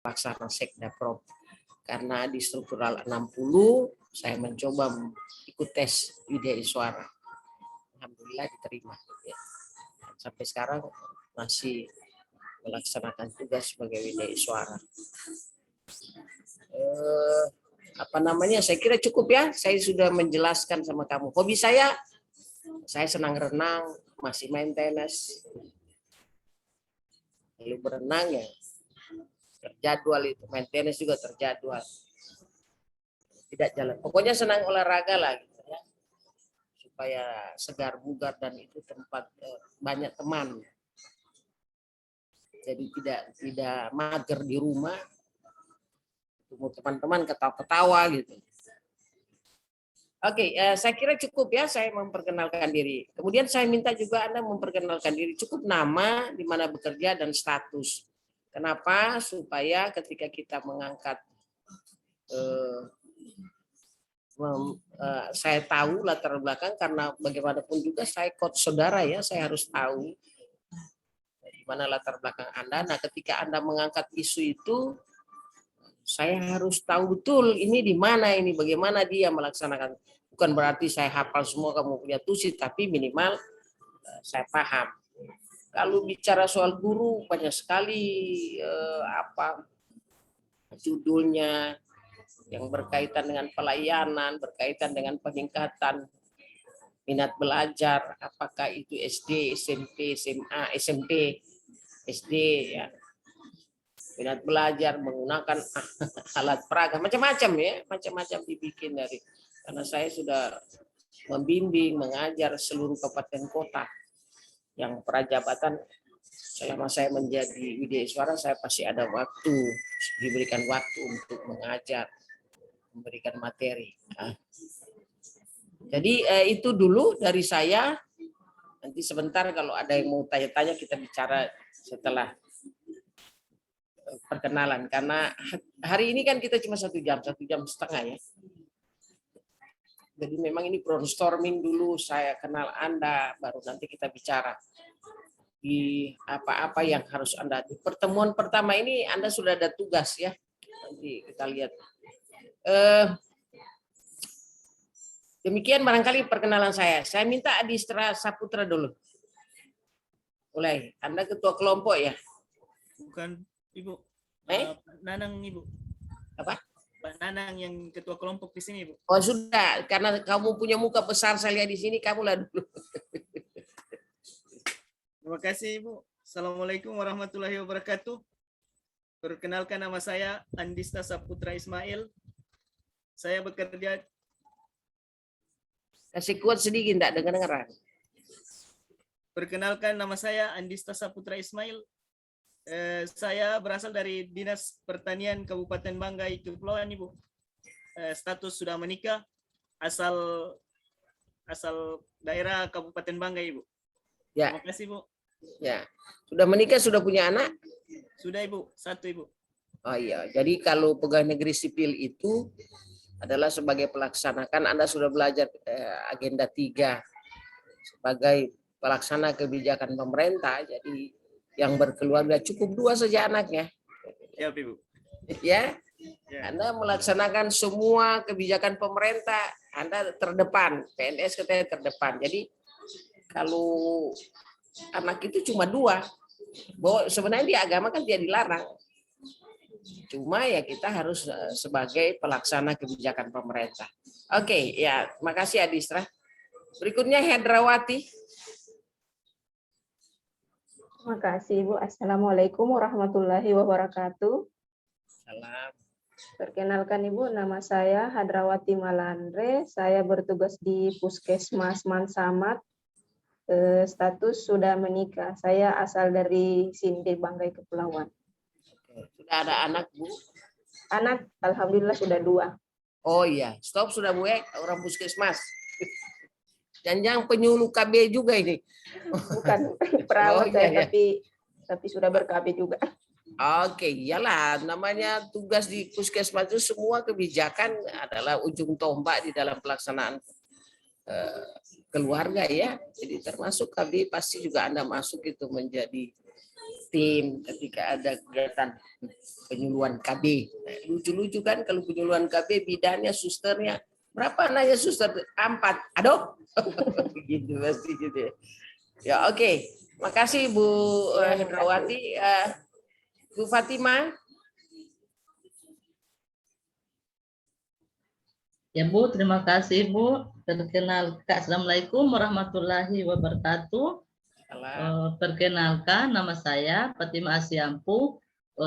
pelaksana Sekda-Prod. Karena di struktural 60 saya mencoba ikut tes Widya Iswara. Alhamdulillah diterima. Sampai sekarang masih melaksanakan tugas sebagai Widya Iswara. Saya kira cukup ya. Saya sudah menjelaskan sama kamu. Hobi saya senang renang, masih main tenis. Lalu berenang ya terjadwal, itu main tenis juga terjadwal. Tidak jalan. Pokoknya senang olahraga lah gitu ya. Supaya segar bugar dan itu tempat banyak teman. Jadi tidak mager di rumah. Ketemu teman-teman ketawa-ketawa gitu. Oke, saya kira cukup ya saya memperkenalkan diri. Kemudian saya minta juga Anda memperkenalkan diri. Cukup nama, di mana bekerja, dan status. Kenapa? Supaya ketika kita mengangkat, saya tahu latar belakang, karena bagaimanapun juga saya coach saudara ya, saya harus tahu di mana latar belakang Anda. Nah, ketika Anda mengangkat isu itu, saya harus tahu betul ini di mana, ini bagaimana dia melaksanakan. Bukan berarti saya hafal semua kamu punya tusi, tapi minimal saya paham. Kalau bicara soal guru, banyak sekali judulnya yang berkaitan dengan pelayanan, berkaitan dengan peningkatan minat belajar, apakah itu SD, SMP, SMA, SMP, SD ya. Minat belajar menggunakan alat peraga macam-macam ya, macam-macam dibikin dari, karena saya sudah membimbing, mengajar seluruh kabupaten kota yang perajabatan. Selama saya menjadi Widya Iswara, saya pasti ada waktu, diberikan waktu untuk mengajar, memberikan materi. Nah, jadi itu dulu dari saya. Nanti sebentar kalau ada yang mau tanya-tanya kita bicara setelah perkenalan, karena hari ini kan kita cuma 1 jam, 1,5 jam ya. Jadi memang ini brainstorming dulu, saya kenal Anda, baru nanti kita bicara di apa-apa yang harus Anda. Di pertemuan pertama ini Anda sudah ada tugas ya. Nanti kita lihat. Demikian barangkali perkenalan saya. Saya minta Adistra Saputra dulu. Mulai. Anda ketua kelompok ya? Bukan, Ibu. Pak Nanang, Ibu. Apa? Pak Nanang yang ketua kelompok di sini, Ibu. Oh sudah, karena kamu punya muka besar saya lihat di sini, kamu lah dulu. Terima kasih, Ibu. Assalamualaikum warahmatullahi wabarakatuh. Perkenalkan, nama saya Andista Saputra Ismail. Saya bekerja. Kasih kuat sedikit, enggak dengar-dengaran. Perkenalkan, nama saya Andista Saputra Ismail. Saya berasal dari Dinas Pertanian Kabupaten Banggai, Kepulauan, Ibu. Status sudah menikah, asal daerah Kabupaten Banggai, Ibu. Ya. Terima kasih, Bu. Ya. Sudah menikah, sudah punya anak? Sudah, Ibu. 1, Ibu. Oh iya, jadi kalau pegawai negeri sipil itu adalah sebagai pelaksana, kan Anda sudah belajar agenda 3 sebagai pelaksana kebijakan pemerintah, jadi yang berkeluarga cukup 2 saja anaknya. Ya, Ibu. Ya, Anda melaksanakan semua kebijakan pemerintah, Anda terdepan, PNS katanya terdepan. Jadi kalau anak itu cuma 2, bahwa sebenarnya di agama kan tidak dilarang. Cuma ya kita harus sebagai pelaksana kebijakan pemerintah. Oke, ya, makasih Adistra. Berikutnya Hedrawati. Terima kasih, Bu. Assalamualaikum warahmatullahi wabarakatuh. Salam. Perkenalkan, Ibu, nama saya Hadrawati Malandre. Saya bertugas di Puskesmas Mansamat. Status sudah menikah. Saya asal dari sini, Banggai Kepulauan. Sudah ada anak, Bu? Anak, alhamdulillah sudah 2. Oh iya, stop sudah Bu, orang puskesmas. Dan yang penyuluh KB juga ini. Bukan perawat saya, tapi sudah ber-KB juga. Oke, iyalah, namanya tugas di puskesmas itu semua kebijakan adalah ujung tombak di dalam pelaksanaan keluarga ya. Jadi termasuk KB pasti juga Anda masuk itu menjadi tim ketika ada kegiatan penyuluhan KB. Nah, lucu-lucu kan kalau penyuluhan KB bidannya susternya berapa nanya suster 4. Aduh. Gitu pasti gitu ya. Ya oke. Makasih Bu Hendrawati. Bu Fatima. Ya Bu, terima kasih Bu. Perkenalkan, Assalamualaikum warahmatullahi wabarakatuh. Perkenalkan, nama saya Fatima Asyampu.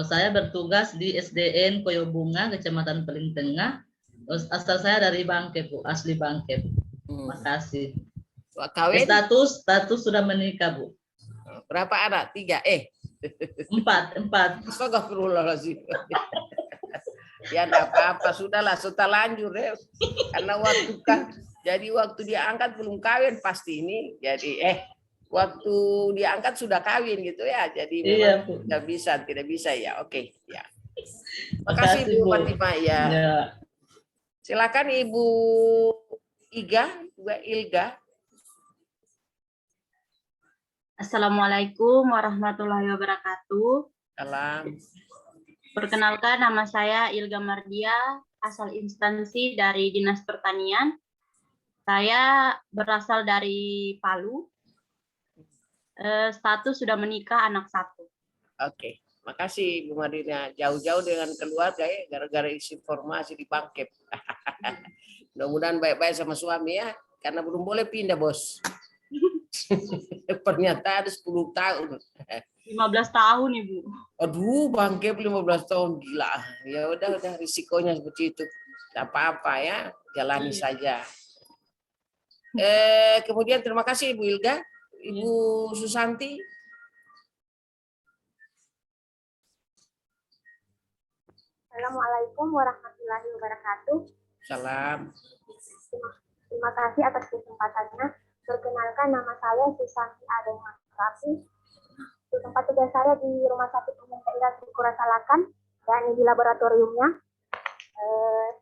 Saya bertugas di SDN Koyobunga, Kecamatan Paling Tengah. Asal saya dari Bangkep, Bu, asli Bangkep. Terima kasih. Kawin? Status sudah menikah, Bu. Berapa anak? 3? 4. Astagfirullahaladzim. Ya enggak apa-apa, sudahlah, setelah lanjut ya. Karena waktu kan, jadi waktu diangkat belum kawin pasti ini. Jadi waktu diangkat sudah kawin gitu ya. Jadi memang tidak bisa ya. Oke, ya. Makasih Bu Fatima ya. Silakan Ibu Ilga. Assalamualaikum warahmatullahi wabarakatuh. Salam. Perkenalkan, nama saya Ilga Mardia, asal instansi dari Dinas Pertanian. Saya berasal dari Palu. Status sudah menikah, anak 1. Oke, makasih Bu Mardia. Jauh-jauh dengan keluarga ya, gara-gara isi informasi di Bangkep. Mudah-mudahan baik-baik sama suami ya, karena belum boleh pindah bos. Pernyataan 10 tahun. 15 tahun Ibu. Aduh, Bangkep 15 tahun, gila. Ya udah risikonya seperti itu. Tidak apa-apa ya, jalani saja. Kemudian terima kasih Ibu Ilga. Ibu Susanti. Assalamualaikum warahmatullahi wabarakatuh. Salam. Terima kasih atas kesempatannya. Perkenalkan, nama saya Susanti Aden Masrafi. Di tempat tugas saya di Rumah Sakit Umum Daerah Trikora Salakan, dan di laboratoriumnya.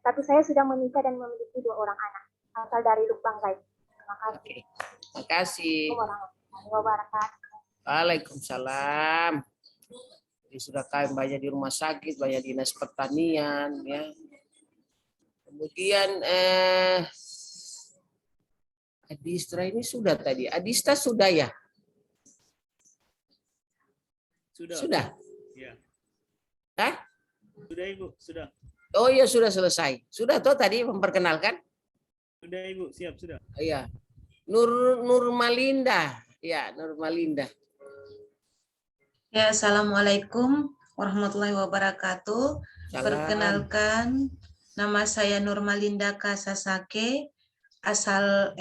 Status saya sudah menikah dan memiliki 2 orang anak, asal dari Lubanggai. Terima kasih. Terima kasih. Warahmatullahi wabarakatuh. Waalaikumsalam. Jadi sudah kawin banyak di rumah sakit, banyak dinas pertanian, ya. Kemudian Adistra ini sudah tadi. Adista sudah ya? Sudah. Ya. Hah? Sudah Ibu, sudah. Oh iya sudah selesai. Sudah toh tadi memperkenalkan? Sudah Ibu, siap sudah. Iya. Nurmalinda. Ya, Nurmalinda. Ya, Assalamualaikum warahmatullahi wabarakatuh. Salam. Perkenalkan, nama saya Nurmalinda Kasasake, asal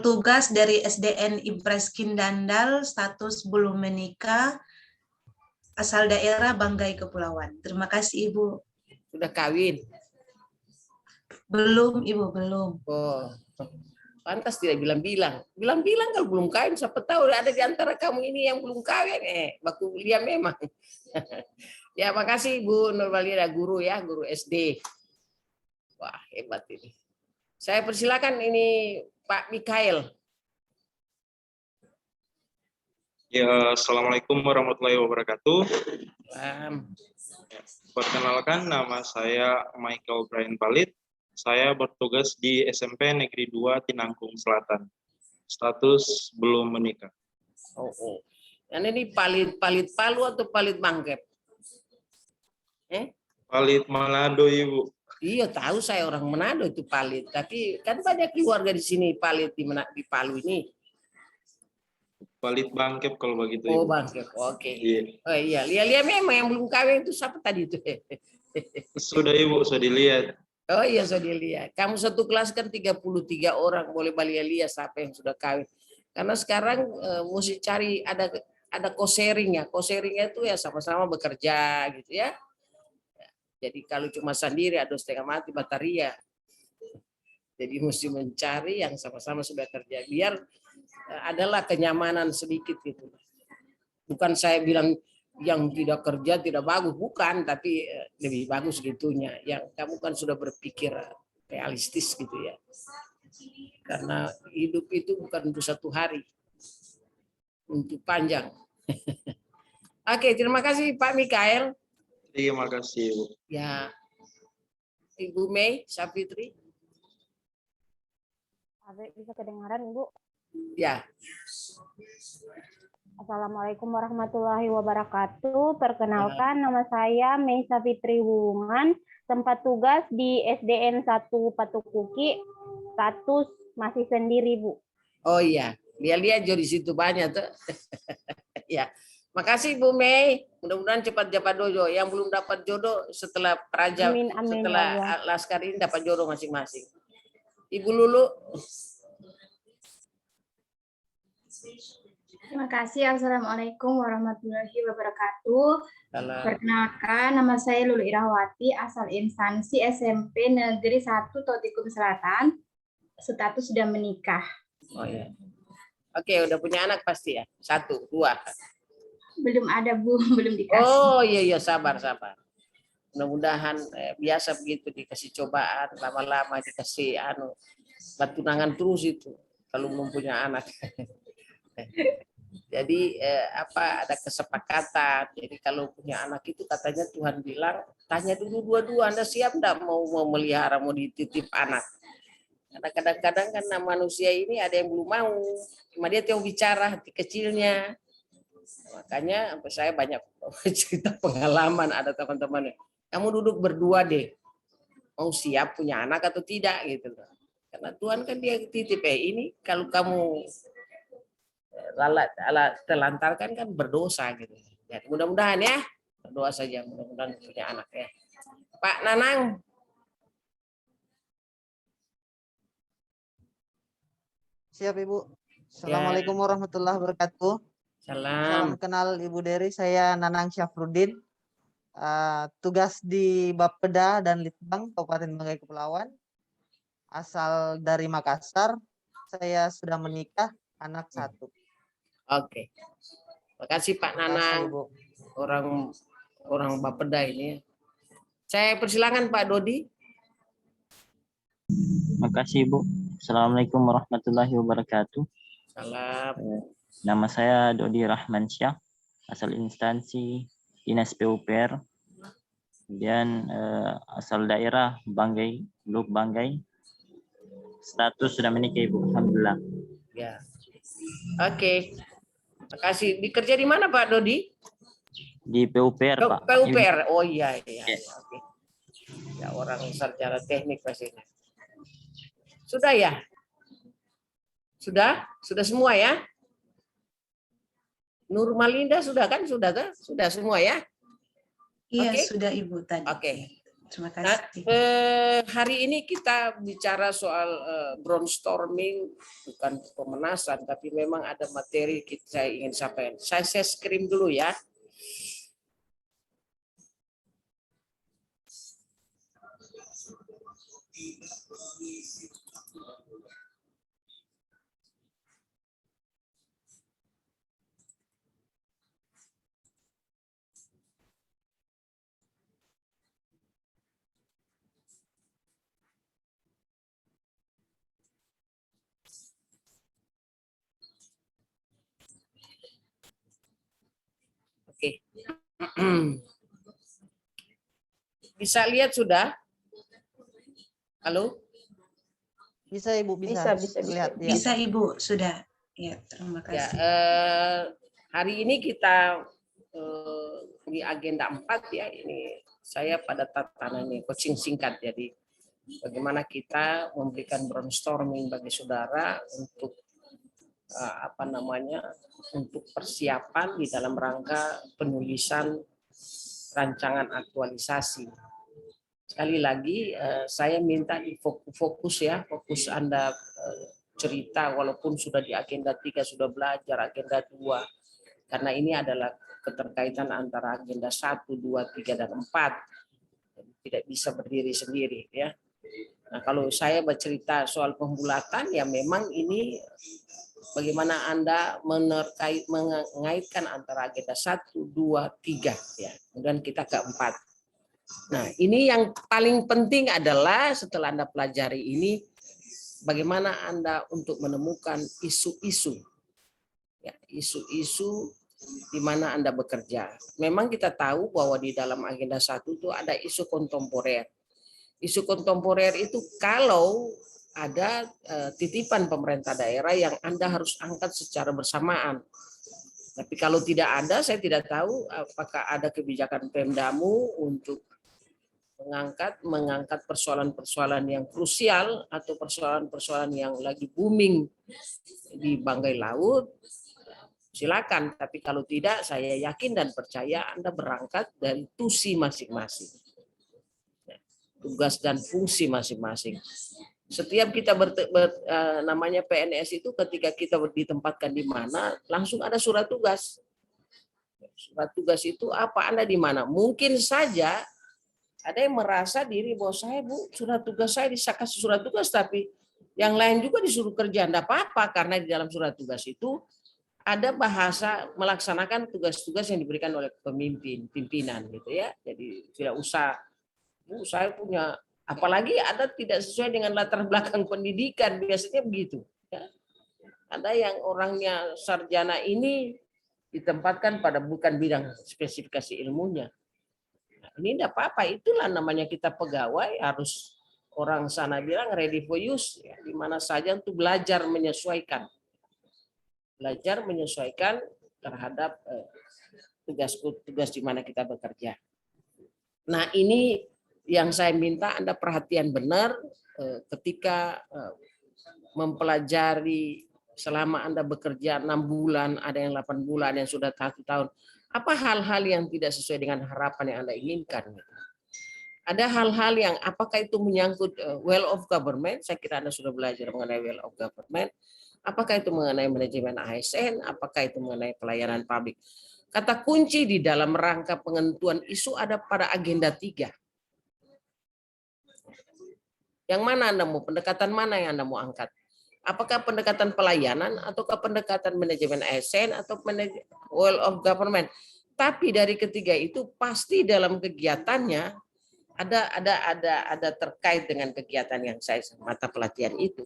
tugas dari SDN Ibreskin Dandal, status belum menikah, asal daerah Banggai Kepulauan. Terima kasih Ibu. Sudah kawin? Belum Ibu, belum. Oh, pantas tidak bilang-bilang. Bilang-bilang kalau belum kawin, siapa tahu ada di antara kamu ini yang belum kawin. Baku lihat memang. Ya, makasih Bu Nurmalinda, guru ya, guru SD. Wah, hebat ini. Saya persilakan ini Pak Mikael. Ya, Assalamualaikum warahmatullahi wabarakatuh. Perkenalkan, nama saya Michael Brian Palit. Saya bertugas di SMP Negeri 2 Tinangkung Selatan. Status belum menikah. Oh. Dan ini Palit Palu atau Palit Bangkep? Palit Manado, Ibu. Iya, tahu saya orang Manado itu Palit. Tapi kan banyak keluarga di sini Palit di Palu ini. Palit Bangkep kalau begitu. Oh, Ibu. Bangkep. Oke. Iya. Oh iya, lihat memang yang belum kawin itu siapa tadi itu? Sudah Ibu, sudah dilihat. Oh iya, sudah dilihat. Kamu satu kelas kan 33 orang, boleh balik lihat siapa yang sudah kawin. Karena sekarang mesti cari ada co-sharing ya. Co-sharingnya itu ya sama-sama bekerja gitu ya. Jadi kalau cuma sendiri ada setengah mati bataria. Jadi mesti mencari yang sama-sama sudah kerja biar adalah kenyamanan sedikit gitu. Bukan saya bilang yang tidak kerja tidak bagus, bukan, tapi lebih bagus gitunya. Yang kamu kan sudah berpikir realistis gitu ya. Karena hidup itu bukan untuk 1 hari, untuk panjang. Oke, terima kasih Pak Mikael. Terima kasih, Bu. Ya, Ibu Mei Sapitri. Bisa kedengaran, Ibu? Ya, Assalamualaikum warahmatullahi wabarakatuh. Perkenalkan, nama saya Meisa Fitri Wungan, tempat tugas di SDN 1 Patukuki, status masih sendiri, Bu. oh iya, lihat-lihat di situ banyak tuh. Ya, makasih Bu Mei. Mudah-mudahan cepat dapat jodoh. Yang belum dapat jodoh setelah Praja, Amin, amin, setelah ya Allah. Laskar ini dapat jodoh masing-masing. Ibu Lulu. Terima kasih. Assalamualaikum warahmatullahi wabarakatuh. Salam. Perkenalkan, nama saya Lulu Irawati, asal instansi SMP Negeri 1 Totikum Selatan. Status sudah menikah. Oh ya. Oke, udah punya anak pasti ya? 1, 2. Belum ada, Bu, belum dikasih. Oh iya, sabar. Mudah-mudahan biasa begitu dikasih cobaan, lama-lama dikasih batu nangan terus itu kalau belum punya anak. Jadi ada kesepakatan. Jadi kalau punya anak itu katanya Tuhan bilang, tanya dulu dua-dua, Anda siap enggak mau melihara, mau dititip anak? Karena kadang-kadang kan manusia ini ada yang belum mau, cuma dia mau bicara hati kecilnya. Makanya saya banyak cerita pengalaman, ada teman-teman, kamu duduk berdua deh, mau siap punya anak atau tidak gitu. Karena Tuhan kan dia titip ini kalau kamu telantarkan kan berdosa gitu. Jadi mudah-mudahan ya, berdoa saja mudah-mudahan punya anak ya. Pak Nanang. Siap Ibu. Assalamualaikum warahmatullahi wabarakatuh. Salam Salam. kenal Ibu Dery, saya Nanang Syafruddin. Tugas di Bapeda dan Litbang Kabupaten Banggai Kepulauan. Asal dari Makassar. Saya sudah menikah, anak 1. Oke. Makasih Pak Nanang. Orang Bapeda ini. Saya persilakan Pak Dodi. Makasih Bu. Assalamualaikum warahmatullahi wabarakatuh. Salam. Nama saya Dodi Rahmansyah, asal instansi Dinas PUPR, kemudian asal daerah Banggai, Blok Banggai. Status sudah menikah Ibu, alhamdulillah. Ya. Oke. Makasih. Dikerja di mana Pak Dodi? Di PUPR Pak. PUPR. Oh iya. Oke. Ya, orang sarjana teknik pastinya. Sudah ya? Sudah semua ya? Nurmalinda sudah kan? Sudah semua ya? Iya, Oke? sudah Ibu tadi. Oke. Terima Nah, kasih. hari ini kita bicara soal brainstorming, bukan pemanasan, tapi memang ada materi saya ingin sampaikan. Saya screen dulu ya. Oke. Bisa lihat sudah? Halo? Bisa Ibu, bisa lihat. Ya. Bisa Ibu, sudah. Ya, terima Ya, kasih. hari ini kita di agenda 4 ya, ini saya pada tatanan ini coaching singkat, jadi bagaimana kita memberikan brainstorming bagi saudara untuk untuk persiapan di dalam rangka penulisan rancangan aktualisasi. Sekali lagi saya minta fokus Anda cerita walaupun sudah di agenda 3 sudah belajar, agenda 2, karena ini adalah keterkaitan antara agenda 1, 2, 3, dan 4. Tidak bisa berdiri sendiri ya. Nah, kalau saya bercerita soal pembulatan ya memang ini bagaimana Anda mengaitkan antara agenda 1, 2, 3 ya. Kemudian kita ke 4. Nah, ini yang paling penting adalah setelah Anda pelajari ini, bagaimana Anda untuk menemukan isu-isu, ya, isu-isu di mana Anda bekerja. Memang kita tahu bahwa di dalam agenda 1 itu ada isu kontemporer. Isu kontemporer itu kalau ada titipan pemerintah daerah yang Anda harus angkat secara bersamaan. Tapi kalau tidak ada, saya tidak tahu apakah ada kebijakan Pemdamu untuk mengangkat persoalan-persoalan yang krusial atau persoalan-persoalan yang lagi booming di banggai laut. Silakan, tapi kalau tidak, saya yakin dan percaya Anda berangkat dari tusi masing-masing, tugas dan fungsi masing-masing. Setiap kita namanya PNS itu ketika kita ditempatkan di mana, langsung ada surat tugas. Surat tugas itu apa, Anda di mana? Mungkin saja ada yang merasa diri bahwa saya, Bu, surat tugas saya disakasi surat tugas, tapi yang lain juga disuruh kerja. Tidak apa-apa, karena di dalam surat tugas itu ada bahasa melaksanakan tugas-tugas yang diberikan oleh pimpinan gitu ya. Jadi tidak usah, Bu, saya punya, apalagi ada tidak sesuai dengan latar belakang pendidikan, biasanya begitu. Ya. Ada yang orangnya sarjana ini ditempatkan pada bukan bidang spesifikasi ilmunya. Nah, ini tidak apa-apa, itulah namanya kita pegawai, harus orang sana bilang ready for use, ya, di mana saja untuk belajar menyesuaikan. Belajar menyesuaikan terhadap tugas di mana kita bekerja. Nah, ini yang saya minta Anda perhatian benar ketika mempelajari selama Anda bekerja 6 bulan, ada yang 8 bulan, yang sudah 1 tahun. Apa hal-hal yang tidak sesuai dengan harapan yang Anda inginkan? Ada hal-hal yang apakah itu menyangkut well of government? Saya kira Anda sudah belajar mengenai well of government. Apakah itu mengenai manajemen ASN? Apakah itu mengenai pelayanan publik? Kata kunci di dalam rangka penentuan isu ada pada agenda 3. Yang mana Anda mau, pendekatan mana yang Anda mau angkat? Apakah pendekatan pelayanan ataukah pendekatan manajemen ASN atau well of government? Tapi dari ketiga itu pasti dalam kegiatannya ada terkait dengan kegiatan yang saya mata pelatihan itu.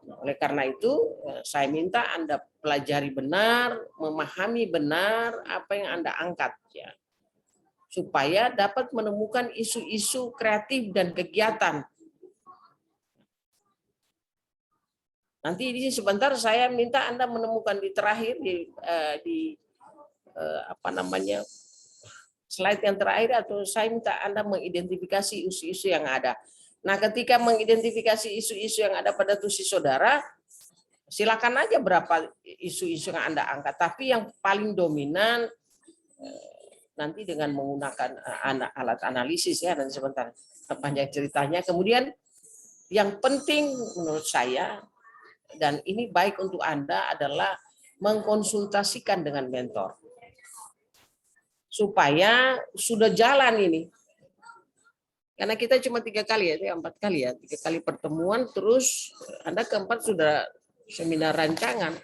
Oleh karena itu, saya minta Anda pelajari benar, memahami benar apa yang Anda angkat, ya, supaya dapat menemukan isu-isu kreatif dan kegiatan. Nanti di sebentar saya minta Anda menemukan di terakhir slide yang terakhir, atau saya minta Anda mengidentifikasi isu-isu yang ada. Nah, ketika mengidentifikasi isu-isu yang ada pada tusi saudara, silakan aja berapa isu-isu yang Anda angkat. Tapi yang paling dominan nanti dengan menggunakan alat analisis, ya, nanti sebentar panjang ceritanya. Kemudian yang penting menurut saya, dan ini baik untuk Anda, adalah mengkonsultasikan dengan mentor. Supaya sudah jalan ini. Karena kita cuma 3 kali ya, 4 kali ya, 3 kali pertemuan, terus Anda keempat sudah seminar rancangan.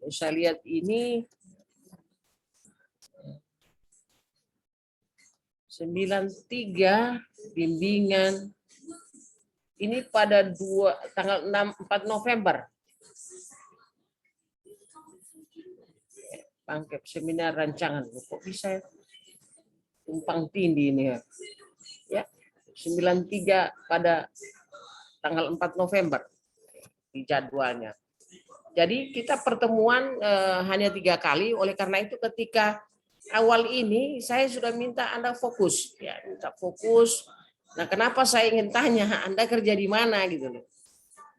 Saya lihat ini 93 bimbingan. Ini pada tanggal 4 November. Bangkep seminar rancangan. Kok bisa tumpang tindih ini ya? Ya, 93 pada tanggal 4 November di jadwalnya. Jadi kita pertemuan hanya 3 kali. Oleh karena itu ketika awal ini saya sudah minta Anda fokus, ya, minta fokus. Nah, kenapa saya ingin tanya Anda kerja di mana gitu loh.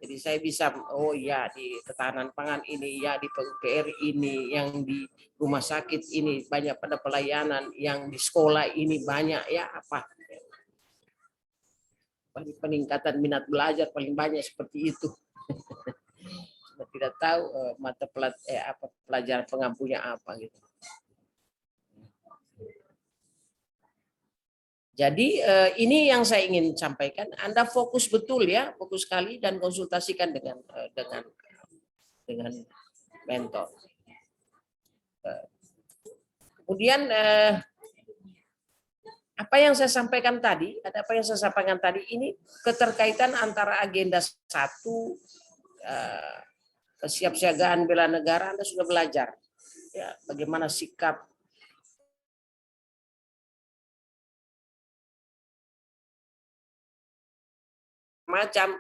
Jadi saya bisa, oh ya di ketahanan pangan ini, ya di PUPR ini, yang di rumah sakit ini banyak pada pelayanan, yang di sekolah ini banyak, ya apa. Peningkatan minat belajar paling banyak seperti itu. Sudah tidak tahu mata pelajaran pengampunya apa gitu. Jadi ini yang saya ingin sampaikan. Anda fokus betul ya, fokus sekali, dan konsultasikan dengan mentor. Kemudian apa yang saya sampaikan tadi, ini keterkaitan antara agenda 1, kesiapsiagaan bela negara Anda sudah belajar. Ya, bagaimana sikap macam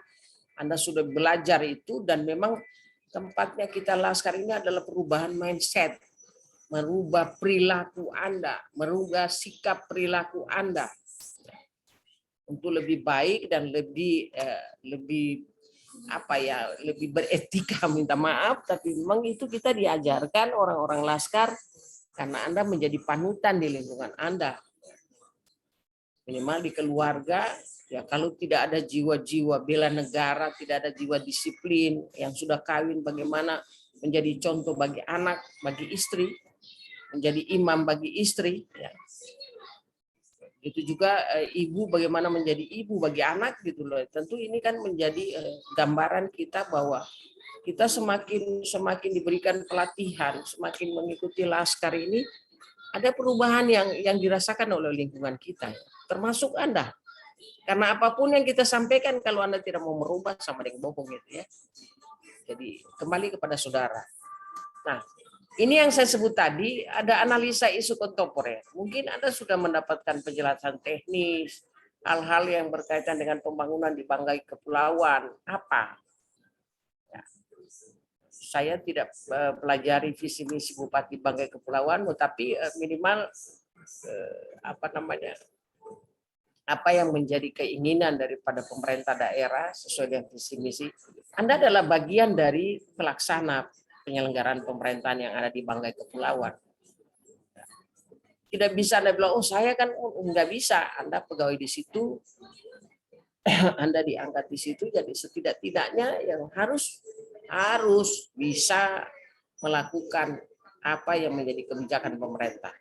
Anda sudah belajar itu, dan memang tempatnya kita Laskar ini adalah perubahan mindset, merubah perilaku Anda, merubah sikap perilaku Anda untuk lebih baik dan lebih lebih beretika, minta maaf, tapi memang itu kita diajarkan orang-orang Laskar karena Anda menjadi panutan di lingkungan Anda. Minimal di keluarga, ya kalau tidak ada jiwa-jiwa bela negara, tidak ada jiwa disiplin, yang sudah kawin bagaimana menjadi contoh bagi anak, bagi istri, menjadi imam bagi istri, ya. Itu juga ibu bagaimana menjadi ibu bagi anak gitu loh. Tentu ini kan menjadi gambaran kita bahwa kita semakin diberikan pelatihan, semakin mengikuti Laskar ini, ada perubahan yang dirasakan oleh lingkungan kita, termasuk Anda. Karena apapun yang kita sampaikan, kalau Anda tidak mau merubah, sama dengan bohong gitu ya. Jadi kembali kepada saudara. Nah, ini yang saya sebut tadi, ada analisa isu kontemporer. Mungkin Anda sudah mendapatkan penjelasan teknis, hal-hal yang berkaitan dengan pembangunan di Banggai Kepulauan. Apa? Ya. Saya tidak pelajari visi misi Bupati Banggai Kepulauan, tetapi minimal apa yang menjadi keinginan daripada pemerintah daerah sesuai dengan visi misi. Anda adalah bagian dari pelaksana penyelenggaraan pemerintahan yang ada di Banggai Kepulauan. Tidak bisa Anda bilang, oh saya kan nggak bisa. Anda pegawai di situ, Anda diangkat di situ, jadi setidak-tidaknya yang harus bisa melakukan apa yang menjadi kebijakan pemerintah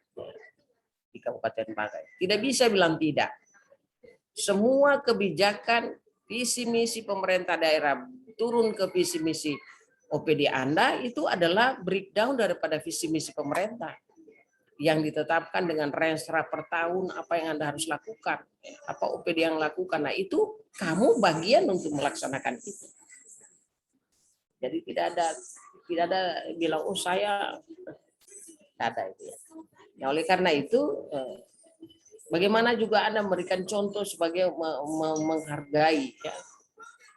di Kabupaten Banggai. Tidak bisa bilang tidak. Semua kebijakan visi misi pemerintah daerah turun ke visi misi OPD Anda itu adalah breakdown daripada visi misi pemerintah yang ditetapkan dengan range per tahun, apa yang Anda harus lakukan, apa OPD yang lakukan. Nah itu kamu bagian untuk melaksanakan itu. Jadi tidak ada bilang oh saya tidak ada itu ya. Nah, oleh karena itu bagaimana juga Anda memberikan contoh sebagai menghargai ya.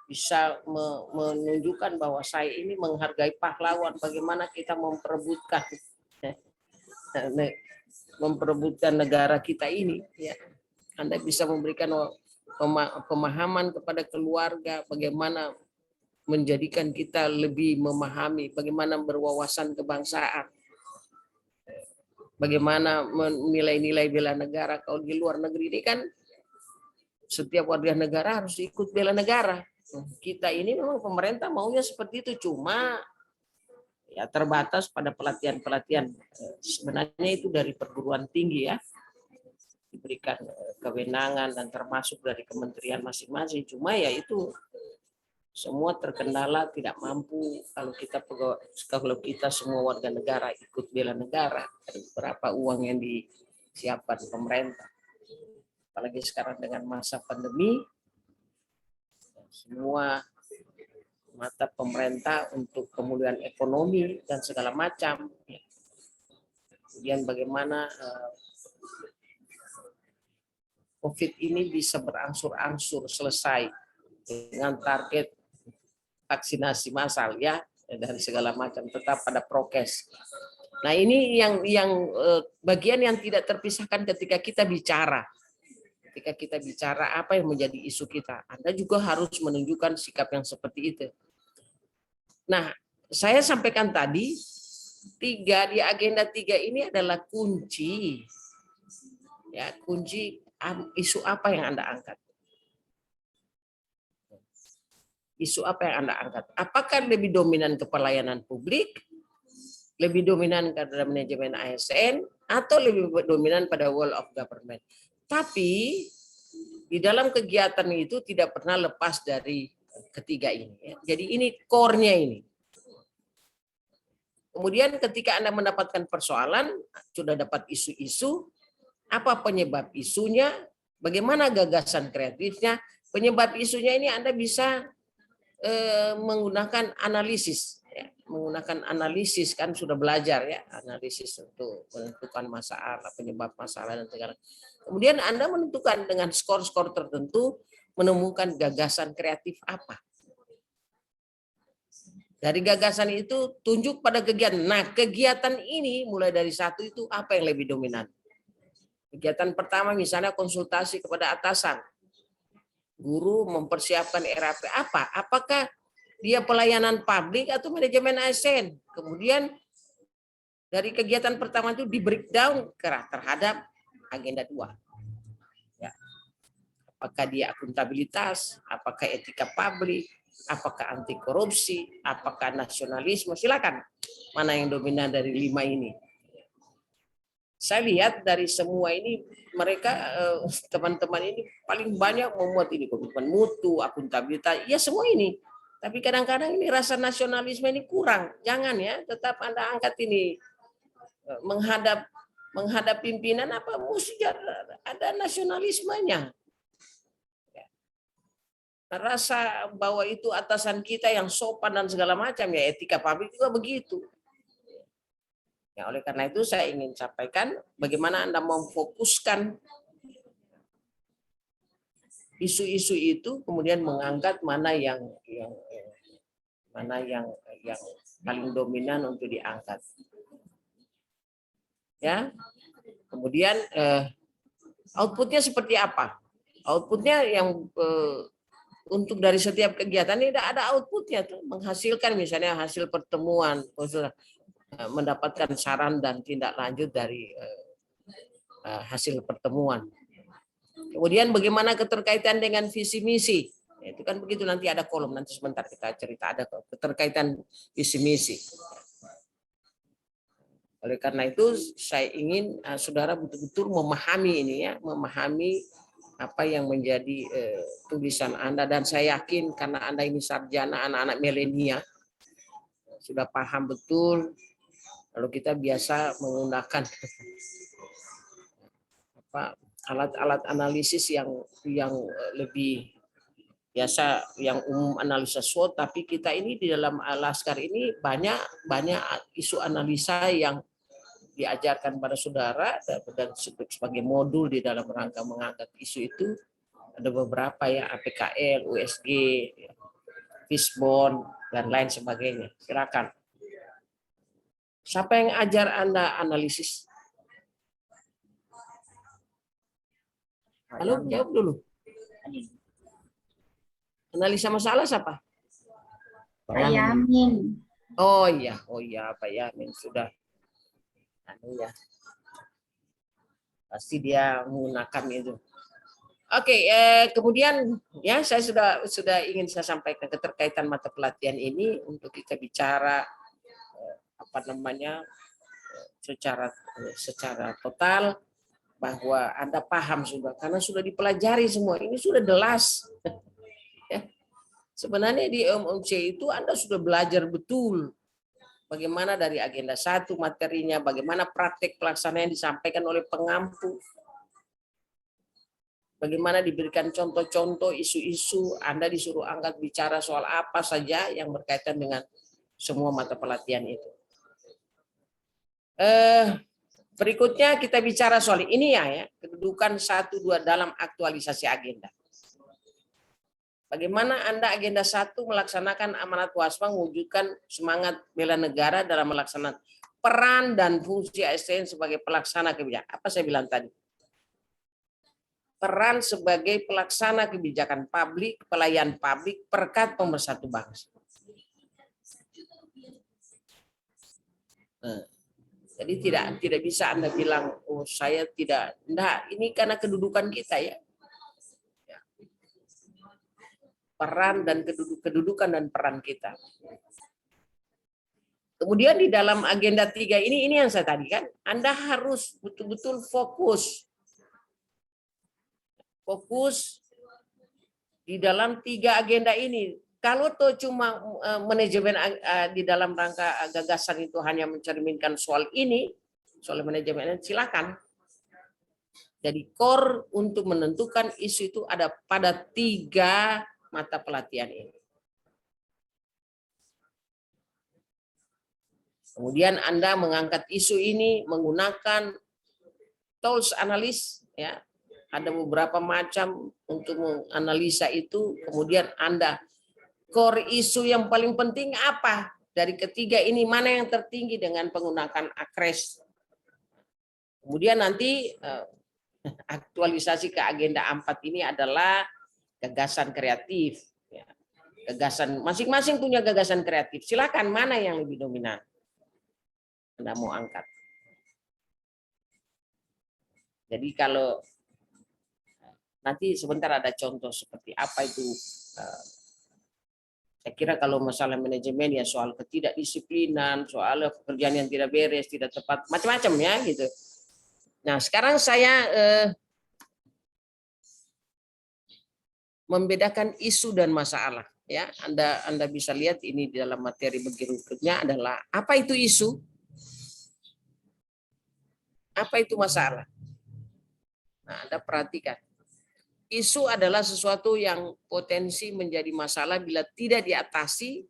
Bisa menunjukkan bahwa saya ini menghargai pahlawan, bagaimana kita memperebutkan negara kita ini ya. Anda bisa memberikan pemahaman kepada keluarga bagaimana menjadikan kita lebih memahami, bagaimana berwawasan kebangsaan, bagaimana nilai-nilai bela negara. Kalau di luar negeri ini kan setiap warga negara harus ikut bela negara. Kita ini memang pemerintah maunya seperti itu, cuma ya terbatas pada pelatihan-pelatihan. Sebenarnya itu dari perguruan tinggi ya, diberikan kewenangan dan termasuk dari kementerian masing-masing. Cuma ya itu semua terkendala, tidak mampu kalau kita semua warga negara ikut bela negara. Berapa uang yang disiapkan pemerintah? Apalagi sekarang dengan masa pandemi, semua mata pemerintah untuk pemulihan ekonomi dan segala macam. Kemudian bagaimana COVID ini bisa berangsur-angsur selesai dengan target vaksinasi massal ya, dan segala macam, tetap pada prokes. Nah ini yang bagian yang tidak terpisahkan ketika kita bicara. Ketika kita bicara apa yang menjadi isu kita, Anda juga harus menunjukkan sikap yang seperti itu. Nah, saya sampaikan tadi, di agenda 3 ini adalah kunci. Ya, kunci isu apa yang Anda angkat. Isu apa yang Anda angkat? Apakah lebih dominan ke pelayanan publik, lebih dominan pada manajemen ASN, atau lebih dominan pada whole of government? Tapi di dalam kegiatan itu tidak pernah lepas dari ketiga ini. Jadi ini core-nya ini. Kemudian ketika Anda mendapatkan persoalan, sudah dapat isu-isu, apa penyebab isunya, bagaimana gagasan kreatifnya, penyebab isunya ini Anda bisa menggunakan analisis. menggunakan analisis, kan sudah belajar ya, analisis untuk menentukan masalah, penyebab masalah dan segala. Kemudian Anda menentukan dengan skor-skor tertentu, menemukan gagasan kreatif apa. Dari gagasan itu tunjuk pada kegiatan. Nah, kegiatan ini mulai dari satu itu apa yang lebih dominan? Kegiatan pertama misalnya konsultasi kepada atasan. Guru mempersiapkan RAP apa? Apakah dia pelayanan publik atau manajemen ASN? Kemudian dari kegiatan pertama itu di breakdown terhadap agenda 2. Ya. Apakah dia akuntabilitas? Apakah etika publik? Apakah anti korupsi? Apakah nasionalisme? Silakan. Mana yang dominan dari 5 ini? Saya lihat dari semua ini mereka teman-teman ini paling banyak memuat ini komitmen mutu, akuntabilitas, ya semua ini. Tapi kadang-kadang ini rasa nasionalisme ini kurang. Jangan ya, tetap Anda angkat ini menghadap pimpinan apa mesti ada nasionalismenya. Rasa bahwa itu atasan kita yang sopan dan segala macam ya, etika publik juga begitu. Ya, oleh karena itu saya ingin sampaikan bagaimana Anda memfokuskan isu-isu itu, kemudian mengangkat mana yang paling dominan untuk diangkat. Ya, kemudian outputnya seperti apa? Outputnya yang untuk dari setiap kegiatan ini ada outputnya tuh, menghasilkan misalnya hasil pertemuan, mendapatkan saran dan tindak lanjut dari hasil pertemuan. Kemudian bagaimana keterkaitan dengan visi misi? Itu kan begitu, nanti ada kolom, nanti sebentar kita cerita ada keterkaitan visi misi. Oleh karena itu saya ingin saudara betul-betul memahami ini ya, memahami apa yang menjadi tulisan Anda, dan saya yakin karena Anda ini sarjana anak-anak milenial sudah paham betul. Kalau kita biasa menggunakan alat-alat analisis yang lebih biasa, yang umum analisa SWOT, tapi kita ini di dalam Laskar ini banyak isu analisa yang diajarkan pada saudara dan sebagai modul di dalam rangka mengangkat isu itu. Ada beberapa ya, APKL, USG, Fishbone dan lain sebagainya. Silakan. Siapa yang ajar Anda analisis? Halo, jawab dulu. Analisa masalah siapa? Pak Yamin. Oh iya, Pak Yamin sudah. Ya. Pasti dia menggunakan itu. Oke, kemudian ya saya sudah ingin saya sampaikan keterkaitan mata pelatihan ini untuk kita bicara secara total bahwa Anda paham sudah, karena sudah dipelajari semua ini, sudah jelas. Ya. Sebenarnya di MOC itu Anda sudah belajar betul bagaimana dari agenda 1 materinya, bagaimana praktek pelaksanaan yang disampaikan oleh pengampu, bagaimana diberikan contoh-contoh isu-isu, Anda disuruh angkat bicara soal apa saja yang berkaitan dengan semua mata pelatihan itu. Berikutnya kita bicara soal ini ya, kedudukan 1, 2 dalam aktualisasi agenda. Bagaimana Anda agenda 1 melaksanakan amanat WASPA, mewujudkan semangat bela negara dalam melaksanakan peran dan fungsi ASN sebagai pelaksana kebijakan. Apa saya bilang tadi? Peran sebagai pelaksana kebijakan publik, pelayan publik, perkat pemersatu bangsa. Jadi tidak bisa Anda bilang, oh saya tidak. Nah, ini karena kedudukan kita ya. Peran dan kedudukan dan peran kita. Kemudian di dalam agenda 3 ini yang saya tadi kan, Anda harus betul-betul fokus di dalam 3 agenda ini. Kalau tuh cuma manajemen di dalam rangka gagasan itu hanya mencerminkan soal ini, soal manajemen, silakan. Jadi core untuk menentukan isu itu ada pada 3 mata pelatihan ini. Kemudian Anda mengangkat isu ini menggunakan tools analis, ya. Ada beberapa macam untuk menganalisa itu. Kemudian Anda core isu yang paling penting apa? Dari ketiga ini mana yang tertinggi dengan penggunaan ACRES. Kemudian nanti aktualisasi ke agenda 4 ini adalah gagasan kreatif. Ya. Gagasan masing-masing punya gagasan kreatif. Silakan mana yang lebih dominan. Anda mau angkat. Jadi kalau nanti sebentar ada contoh seperti apa itu. Saya kira kalau masalah manajemen ya soal ketidakdisiplinan, soal pekerjaan yang tidak beres, tidak tepat, macam-macam ya gitu. Nah sekarang saya membedakan isu dan masalah. Ya, Anda bisa lihat ini di dalam materi berikutnya adalah apa itu isu. Apa itu masalah? Nah, Anda perhatikan. Isu adalah sesuatu yang potensi menjadi masalah bila tidak diatasi.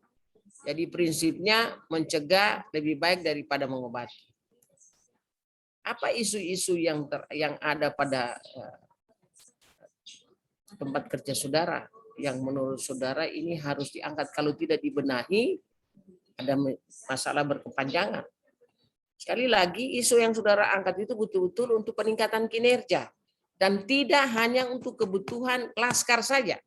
Jadi prinsipnya mencegah lebih baik daripada mengobati. Apa isu-isu yang ada pada tempat kerja saudara yang menurut saudara ini harus diangkat, kalau tidak dibenahi ada masalah berkepanjangan. Sekali lagi, isu yang saudara angkat itu betul-betul untuk peningkatan kinerja. Dan tidak hanya untuk kebutuhan laskar saja.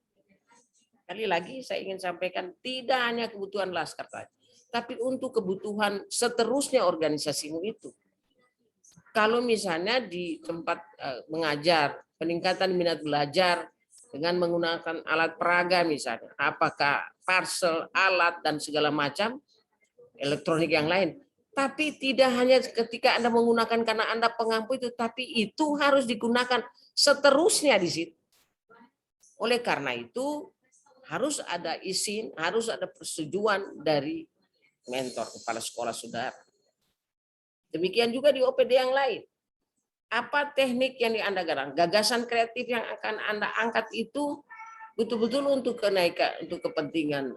Sekali lagi, saya ingin sampaikan, tidak hanya kebutuhan laskar saja. Tapi untuk kebutuhan seterusnya organisasimu itu. Kalau misalnya di tempat mengajar, peningkatan minat belajar dengan menggunakan alat peraga misalnya. Apakah parcel, alat, dan segala macam, elektronik yang lain. Tapi tidak hanya ketika Anda menggunakan karena Anda pengampu itu, tapi itu harus digunakan seterusnya di situ. Oleh karena itu harus ada izin, harus ada persetujuan dari mentor kepala sekolah saudara. Demikian juga di OPD yang lain. Apa teknik yang Anda garang, gagasan kreatif yang akan Anda angkat itu betul-betul untuk kenaikan, untuk kepentingan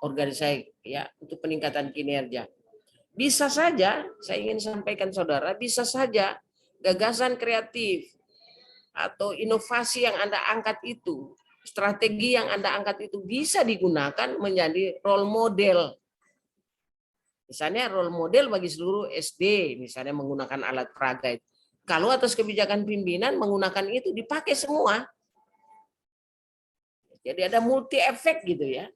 organisasi, ya, untuk peningkatan kinerja. Bisa saja, saya ingin sampaikan saudara, bisa saja gagasan kreatif atau inovasi yang Anda angkat itu, strategi yang Anda angkat itu bisa digunakan menjadi role model. Misalnya role model bagi seluruh SD, misalnya menggunakan alat peraga itu. Kalau atas kebijakan pimpinan menggunakan itu dipakai semua. Jadi ada multi efek gitu ya.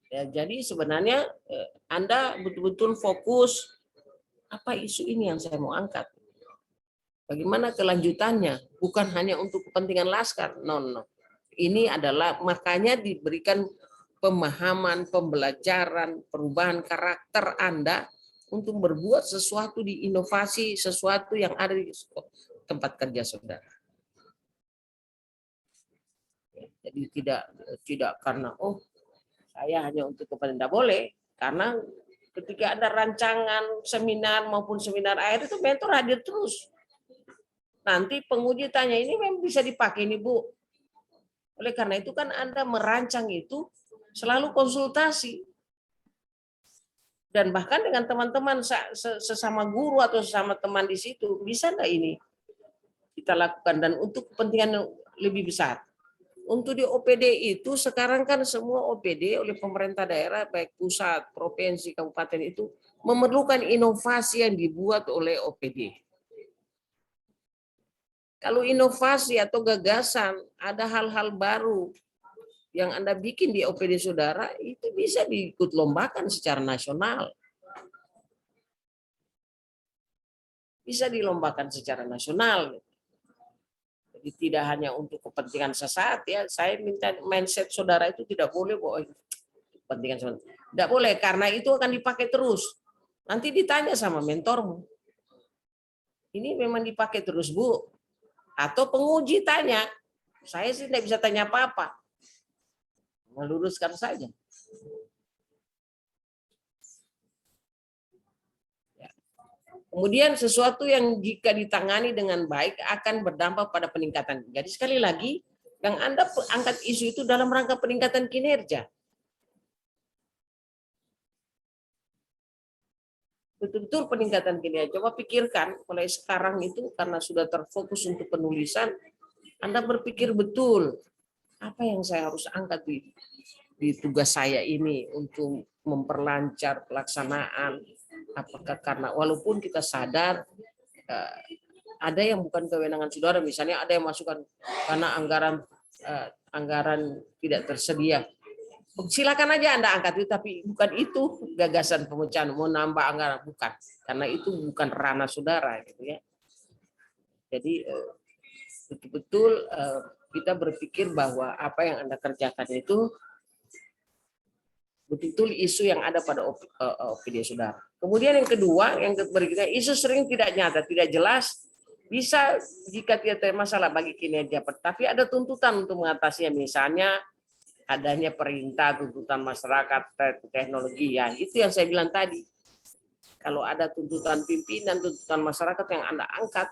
Ya, jadi sebenarnya Anda betul-betul fokus apa isu ini yang saya mau angkat. Bagaimana kelanjutannya? Bukan hanya untuk kepentingan laskar. No. Ini adalah makanya diberikan pemahaman, pembelajaran, perubahan karakter Anda untuk berbuat sesuatu di inovasi, sesuatu yang ada di tempat kerja saudara. Jadi tidak karena saya hanya untuk kepentingan, tidak boleh, karena ketika ada rancangan seminar maupun seminar akhir itu mentor hadir terus. Nanti penguji tanya ini memang bisa dipakai nih Bu. Oleh karena itu kan Anda merancang itu selalu konsultasi. Dan bahkan dengan teman-teman sesama guru atau sesama teman di situ, bisa enggak ini kita lakukan dan untuk kepentingan lebih besar. Untuk di OPD itu sekarang kan semua OPD oleh pemerintah daerah baik pusat, provinsi, kabupaten itu memerlukan inovasi yang dibuat oleh OPD. Kalau inovasi atau gagasan ada hal-hal baru yang Anda bikin di OPD saudara itu bisa diikut lombakan secara nasional. Bisa dilombakan secara nasional. Tidak hanya untuk kepentingan sesaat ya, saya minta mindset saudara itu tidak boleh kepentingan sesaat. Tidak boleh karena itu akan dipakai terus. Nanti ditanya sama mentormu. Ini memang dipakai terus Bu. Atau penguji tanya, saya sih tidak bisa tanya apa-apa. Meluruskan saja. Ya. Kemudian sesuatu yang jika ditangani dengan baik akan berdampak pada peningkatan. Jadi sekali lagi, yang Anda angkat isu itu dalam rangka peningkatan kinerja. Betul-betul peningkatan kinerja. Coba pikirkan mulai sekarang itu karena sudah terfokus untuk penulisan, Anda berpikir betul apa yang saya harus angkat di tugas saya ini untuk memperlancar pelaksanaan. Apakah karena walaupun kita sadar ada yang bukan kewenangan saudara, misalnya ada yang masukkan karena anggaran tidak tersedia. Silakan aja Anda angkat itu, tapi bukan itu gagasan pemecahan mau nambah anggaran, bukan, karena itu bukan ranah saudara gitu ya. Jadi betul-betul kita berpikir bahwa apa yang Anda kerjakan itu betul-betul isu yang ada pada opini saudara. Kemudian yang kedua, yang berikutnya, isu sering tidak nyata, tidak jelas, bisa jika tidak ada masalah bagi kinerja, tapi ada tuntutan untuk mengatasinya, misalnya adanya perintah, tuntutan masyarakat, teknologi, ya itu yang saya bilang tadi. Kalau ada tuntutan pimpinan, tuntutan masyarakat yang Anda angkat,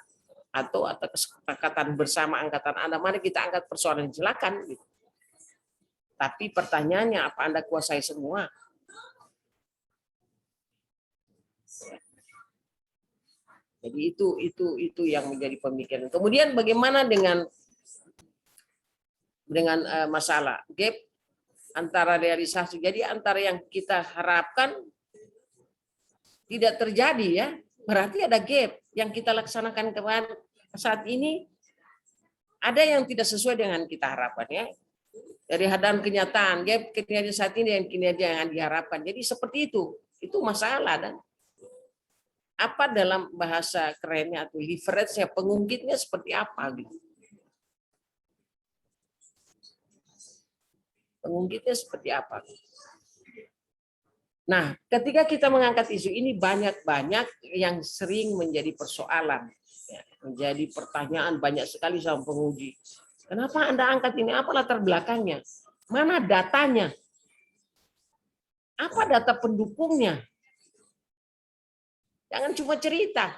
atau kesepakatan bersama angkatan Anda, mari kita angkat persoalan, silakan. Gitu. Tapi pertanyaannya, apa Anda kuasai semua? Jadi itu yang menjadi pemikiran. Kemudian bagaimana dengan masalah gap antara realisasi. Jadi antara yang kita harapkan tidak terjadi ya. Berarti ada gap yang kita laksanakan kemarin saat ini, ada yang tidak sesuai dengan kita harapkan ya. Dari hadam kenyataan, gap kinerja saat ini dan kinerja yang diharapkan. Jadi seperti itu masalah. Dan apa dalam bahasa kerennya atau leverage-nya, pengungkitnya seperti apa gitu. Pengungkitnya seperti apa. Nah, ketika kita mengangkat isu ini, banyak yang sering menjadi persoalan, ya, menjadi pertanyaan banyak sekali sama penguji. Kenapa Anda angkat ini? Apa latar belakangnya? Mana datanya? Apa data pendukungnya? Jangan cuma cerita.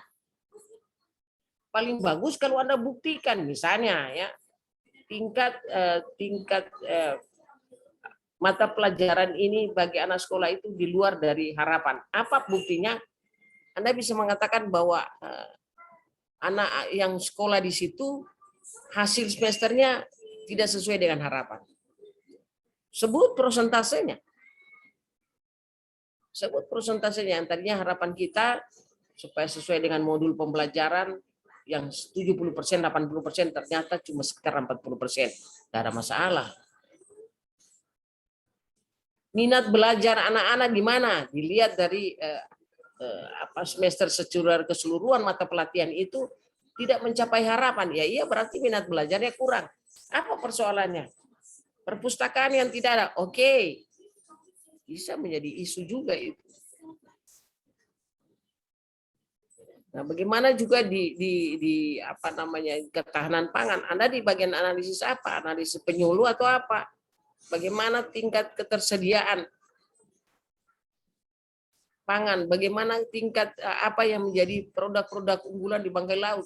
Paling bagus kalau Anda buktikan, misalnya ya tingkat mata pelajaran ini bagi anak sekolah itu di luar dari harapan. Apa buktinya? Anda bisa mengatakan bahwa anak yang sekolah di situ hasil semesternya tidak sesuai dengan harapan. Sebut prosentasenya. Sebut prosentasenya. Yang tadinya harapan kita supaya sesuai dengan modul pembelajaran yang 70%, 80%, ternyata cuma sekitar 40%. Tidak ada masalah. Minat belajar anak-anak gimana? Dilihat dari semester keseluruhan mata pelatihan itu tidak mencapai harapan. Ya iya, berarti minat belajarnya kurang. Apa persoalannya? Perpustakaan yang tidak ada. Oke. Bisa menjadi isu juga itu. Nah, bagaimana juga di ketahanan pangan? Anda di bagian analisis apa? Analisis penyuluh atau apa? Bagaimana tingkat ketersediaan pangan? Bagaimana tingkat apa yang menjadi produk-produk unggulan di bangkai laut?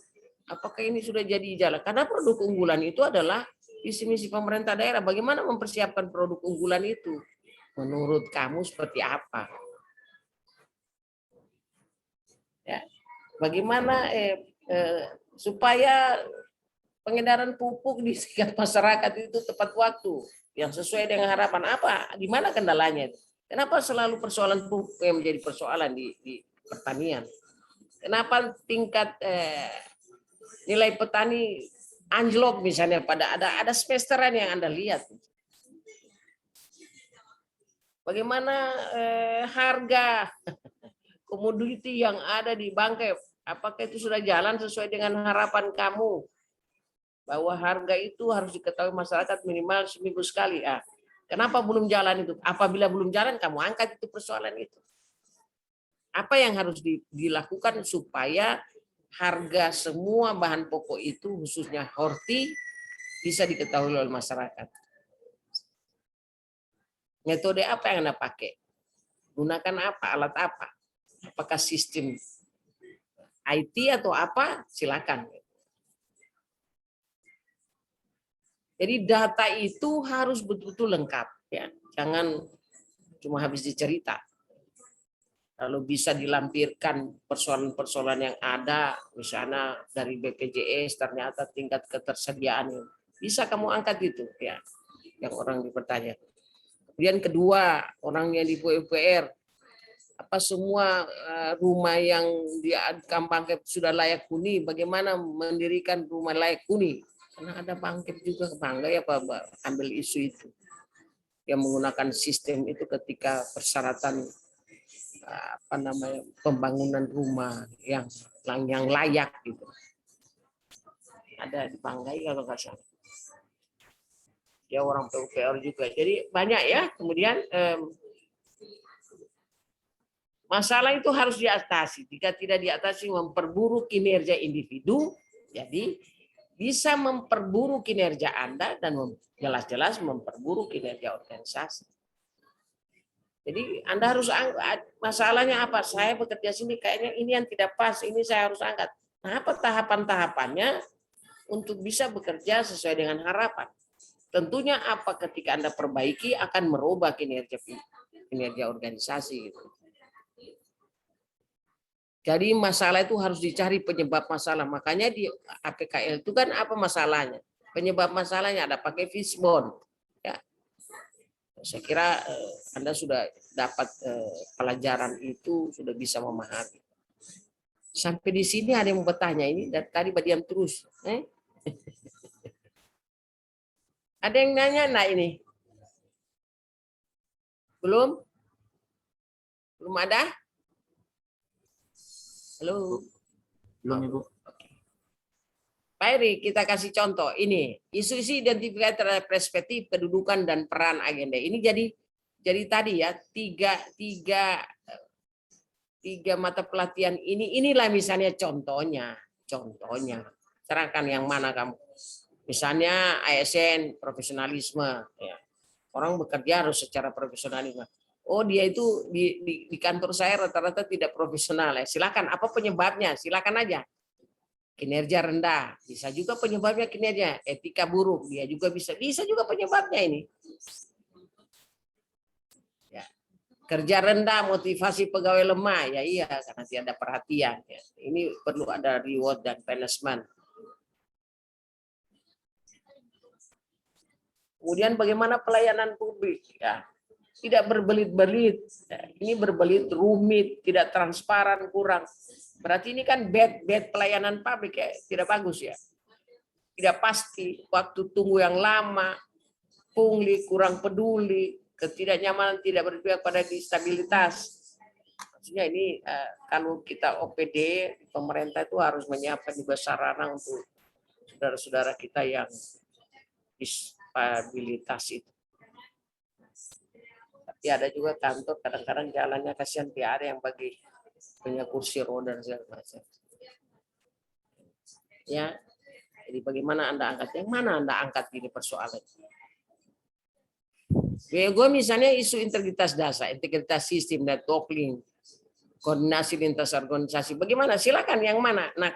Apakah ini sudah jadi jalan? Karena produk unggulan itu adalah visi misi pemerintah daerah. Bagaimana mempersiapkan produk unggulan itu? Menurut kamu seperti apa? Ya. Bagaimana supaya pengedaran pupuk di tingkat masyarakat itu tepat waktu, yang sesuai dengan harapan apa? Di mana kendalanya? Kenapa selalu persoalan pupuk yang menjadi persoalan di pertanian? Kenapa tingkat nilai petani anjlok misalnya pada ada semesteran yang Anda lihat? Bagaimana harga komoditi yang ada di bangkai? Apakah itu sudah jalan sesuai dengan harapan kamu? Bahwa harga itu harus diketahui masyarakat minimal seminggu sekali. Kenapa belum jalan itu? Apabila belum jalan, kamu angkat itu persoalan itu. Apa yang harus dilakukan supaya harga semua bahan pokok itu, khususnya horti, bisa diketahui oleh masyarakat? Metode apa yang Anda pakai? Gunakan apa? Alat apa? Apakah sistem IT atau apa, silakan. Jadi data itu harus betul-betul lengkap, ya. Jangan cuma habis dicerita. Kalau bisa dilampirkan persoalan-persoalan yang ada, misalnya dari BPJS ternyata tingkat ketersediaan, bisa kamu angkat itu, ya, yang orang bertanya. Kemudian kedua, orang yang di PUPR, apa semua rumah yang di Bangkep sudah layak huni, bagaimana mendirikan rumah layak huni? Karena ada Bangkep juga bangga ya Pak ambil isu itu, yang menggunakan sistem itu ketika persyaratan apa namanya pembangunan rumah yang layak gitu. Ada di Banggai kalau nggak salah. Ya orang PUPR juga. Jadi banyak ya. Kemudian masalah itu harus diatasi. Jika tidak diatasi memperburuk kinerja individu, jadi bisa memperburuk kinerja Anda dan jelas-jelas memperburuk kinerja organisasi. Jadi Anda harus angkat. Masalahnya apa? Saya bekerja sini kayaknya ini yang tidak pas, ini saya harus angkat. Nah, apa tahapan-tahapannya untuk bisa bekerja sesuai dengan harapan? Tentunya apa ketika Anda perbaiki akan merubah kinerja organisasi gitu. Jadi masalah itu harus dicari penyebab masalah. Makanya di APKL itu kan apa masalahnya? Penyebab masalahnya ada pakai fishbone. Ya. Saya kira Anda sudah dapat pelajaran itu, sudah bisa memahami. Sampai di sini ada yang bertanya ini, dari tadi diam terus. Ada yang nanya enggak ini? Belum? Belum ada? Halo? Belum, Ibu. Pak Eri, kita kasih contoh. Ini, isu-isu identifikasi terhadap perspektif, kedudukan, dan peran agenda. Ini jadi tadi ya, tiga mata pelatihan ini. Inilah misalnya contohnya. Serahkan yang mana kamu. Misalnya ASN, profesionalisme. Ya. Orang bekerja harus secara profesionalisme. Oh dia itu di kantor saya rata-rata tidak profesional. Ya. Silakan, apa penyebabnya? Silakan aja. Kinerja rendah, bisa juga penyebabnya kinerja. Etika buruk, dia juga bisa juga penyebabnya ini. Ya. Kerja rendah, motivasi pegawai lemah, ya iya karena tidak ada perhatian. Ya. Ini perlu ada reward dan punishment. Kemudian bagaimana pelayanan publik? Ya, tidak berbelit-belit. Ya, ini berbelit, rumit, tidak transparan, kurang. Berarti ini kan bad pelayanan publik ya, tidak bagus ya. Tidak pasti, waktu tunggu yang lama, pungli, kurang peduli, ketidaknyamanan, tidak berpihak pada stabilitas. Maksudnya ini kalau kita OPD, pemerintah itu harus menyiapkan juga sarana untuk saudara-saudara kita yang disabilitas itu. Tapi ada juga kantor kadang-kadang jalannya kasihan, tidak ada yang bagi punya kursi roda dan segala macam. Ya, jadi bagaimana Anda angkat? Yang mana Anda angkat ini persoalan? Gue misalnya isu integritas dasar, integritas sistem, network link, koordinasi lintas organisasi. Bagaimana? Silakan yang mana? Nah,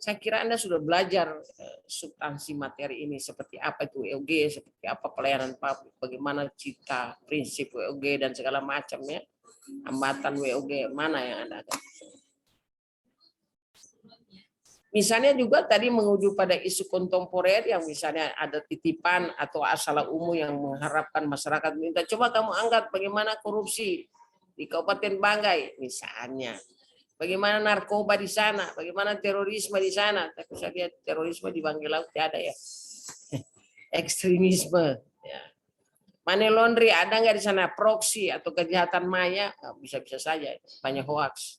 saya kira Anda sudah belajar substansi materi ini seperti apa itu WOG, seperti apa pelayanan publik, bagaimana cita, prinsip WOG dan segala macamnya. Hambatan WOG mana yang Anda ada? Misalnya juga tadi menguju pada isu kontemporer yang misalnya ada titipan atau asal umum yang mengharapkan masyarakat minta coba kamu angkat bagaimana korupsi di Kabupaten Banggai misalnya. Bagaimana narkoba di sana, bagaimana terorisme di sana. Tapi saya lihat terorisme di Banggai Laut tidak ada ya. Ekstremisme. Ya. Money laundry ada nggak di sana? Proksi atau kejahatan maya? Bisa-bisa saja. Banyak hoax.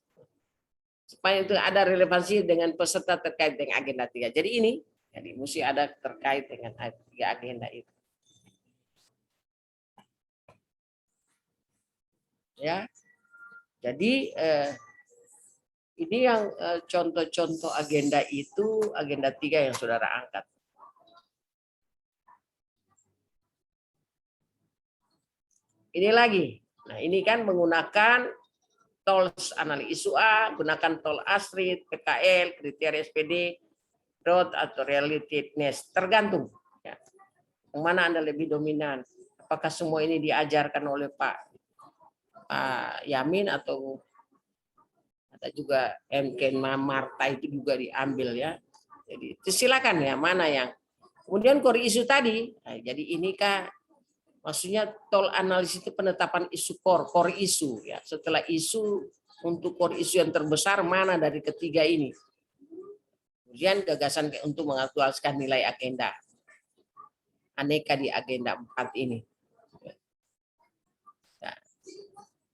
Supaya itu ada relevansi dengan peserta terkait dengan agenda 3. Jadi ini, jadi mesti ada terkait dengan 3 agenda itu. Ya, jadi ini yang contoh-contoh agenda itu, agenda 3 yang saudara angkat. Ini lagi, nah ini kan menggunakan tools analis isu A, gunakan tol ASRID, PKL, kriteria SPD, road atau relatedness, tergantung ya. Yang mana Anda lebih dominan? Apakah semua ini diajarkan oleh Pak Yamin atau ada juga MK Marta itu juga diambil ya. Jadi silakan ya mana yang. Kemudian core isu tadi, nah, jadi ini kah maksudnya tol analisis itu penetapan isu core isu ya. Setelah isu untuk core isu yang terbesar mana dari ketiga ini. Kemudian gagasan untuk mengaktualisasikan nilai agenda aneka di agenda 4 ini. Nah,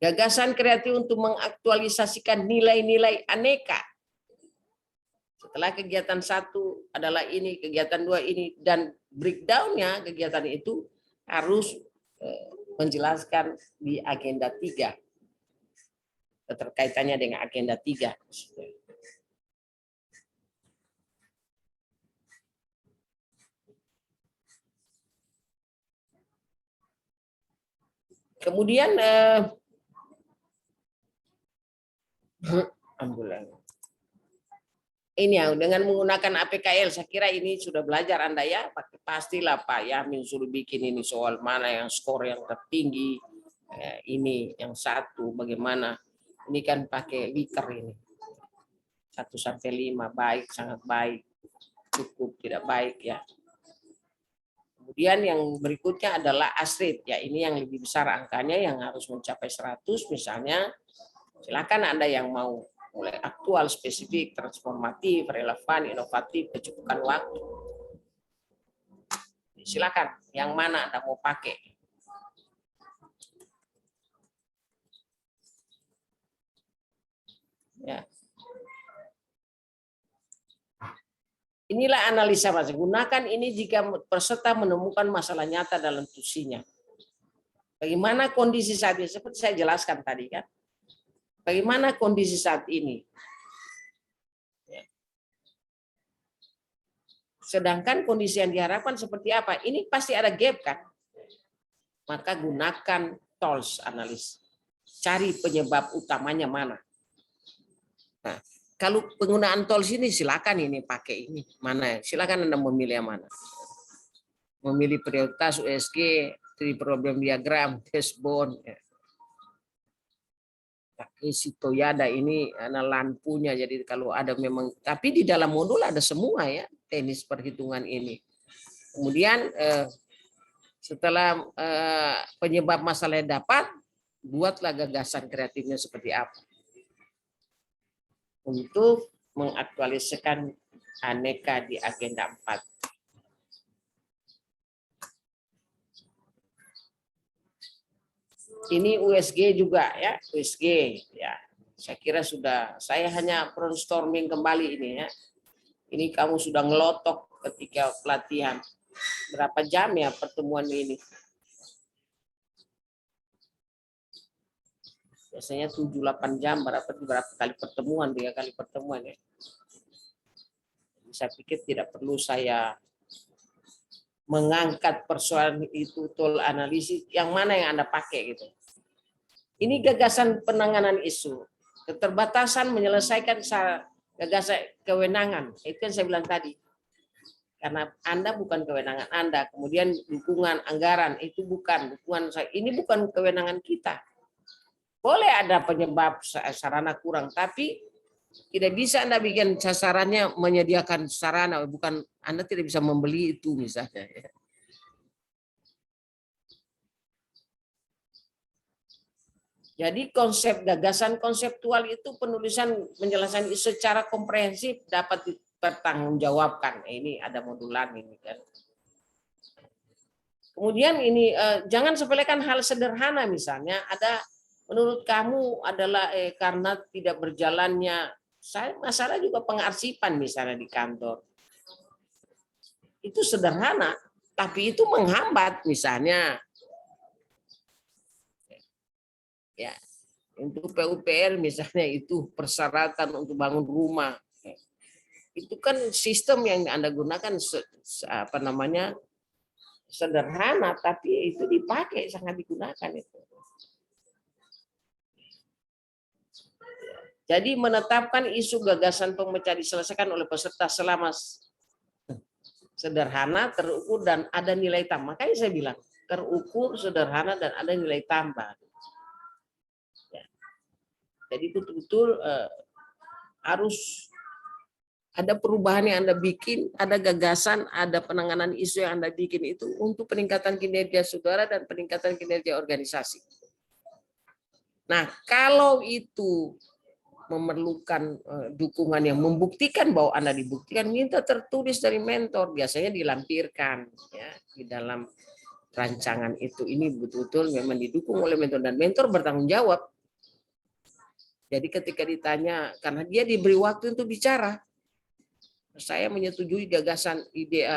gagasan kreatif untuk mengaktualisasikan nilai-nilai aneka. Setelah kegiatan 1 adalah ini, kegiatan 2 ini, dan breakdown-nya kegiatan itu harus menjelaskan di agenda 3. Keterkaitannya dengan agenda 3. Kemudian ini ya, dengan menggunakan APKL, saya kira ini sudah belajar Anda ya, pastilah Pak Yamin suruh bikin ini soal mana yang skor yang tertinggi, ini yang 1 bagaimana, ini kan pakai Wicker ini, 1-5 baik, sangat baik, cukup, tidak baik ya. Kemudian yang berikutnya adalah ASRID, ya ini yang lebih besar angkanya yang harus mencapai 100 misalnya, silakan Anda yang mau mulai aktual, spesifik, transformatif, relevan, inovatif, kecukupan waktu. Silakan, yang mana Anda mau pakai. Ya. Inilah analisa Mas. Gunakan ini jika peserta menemukan masalah nyata dalam tusinya. Bagaimana kondisi saat ini? Seperti saya jelaskan tadi kan. Bagaimana kondisi saat ini? Sedangkan kondisi yang diharapkan seperti apa? Ini pasti ada gap kan? Maka gunakan tools analis. Cari penyebab utamanya mana. Nah, kalau penggunaan tools ini silakan ini pakai ini. Mana? Silakan Anda memilih yang mana. Memilih prioritas USG, 3 problem diagram, testbone. Isi Toyada ini lampunya, jadi kalau ada memang, tapi di dalam modul ada semua ya teknis perhitungan ini. Kemudian setelah penyebab masalahnya dapat, buatlah gagasan kreatifnya seperti apa untuk mengaktualisasikan aneka di agenda 4. Ini USG juga ya, USG ya. Saya kira sudah, saya hanya brainstorming kembali ini ya. Ini kamu sudah ngelotok ketika pelatihan. Berapa jam ya pertemuan ini? Biasanya 7-8 jam, berapa kali pertemuan, 3 kali pertemuan ya. Saya pikir tidak perlu saya mengangkat persoalan itu tool analisis yang mana yang Anda pakai gitu. Ini gagasan penanganan isu, keterbatasan menyelesaikan gagasan kewenangan. Itu yang saya bilang tadi. Karena Anda bukan kewenangan Anda, kemudian dukungan anggaran itu bukan dukungan saya. Ini bukan kewenangan kita. Boleh ada penyebab sarana kurang, tapi tidak bisa Anda bikin sasarannya menyediakan sarana, bukan Anda tidak bisa membeli itu misalnya. Jadi konsep gagasan konseptual itu penulisan menjelaskan secara komprehensif dapat dipertanggungjawabkan. Ini ada modulan ini kan. Kemudian ini jangan sepelekan hal sederhana misalnya ada menurut kamu adalah karena tidak berjalannya saya masalah juga pengarsipan misalnya di kantor. Itu sederhana, tapi itu menghambat misalnya. Ya, untuk PUPR misalnya itu persyaratan untuk bangun rumah. Itu kan sistem yang Anda gunakan sederhana, tapi itu dipakai, sangat digunakan itu. Jadi menetapkan isu gagasan pemecah diselesaikan oleh peserta selama sederhana, terukur, dan ada nilai tambah. Makanya saya bilang terukur, sederhana, dan ada nilai tambah. Ya. Jadi betul-betul harus ada perubahan yang Anda bikin, ada gagasan, ada penanganan isu yang Anda bikin itu untuk peningkatan kinerja saudara dan peningkatan kinerja organisasi. Nah, kalau itu memerlukan dukungan yang membuktikan bahwa Anda dibuktikan, minta tertulis dari mentor, biasanya dilampirkan ya di dalam rancangan itu. Ini betul-betul memang didukung oleh mentor dan mentor bertanggung jawab. Jadi ketika ditanya, karena dia diberi waktu untuk bicara, saya menyetujui gagasan ide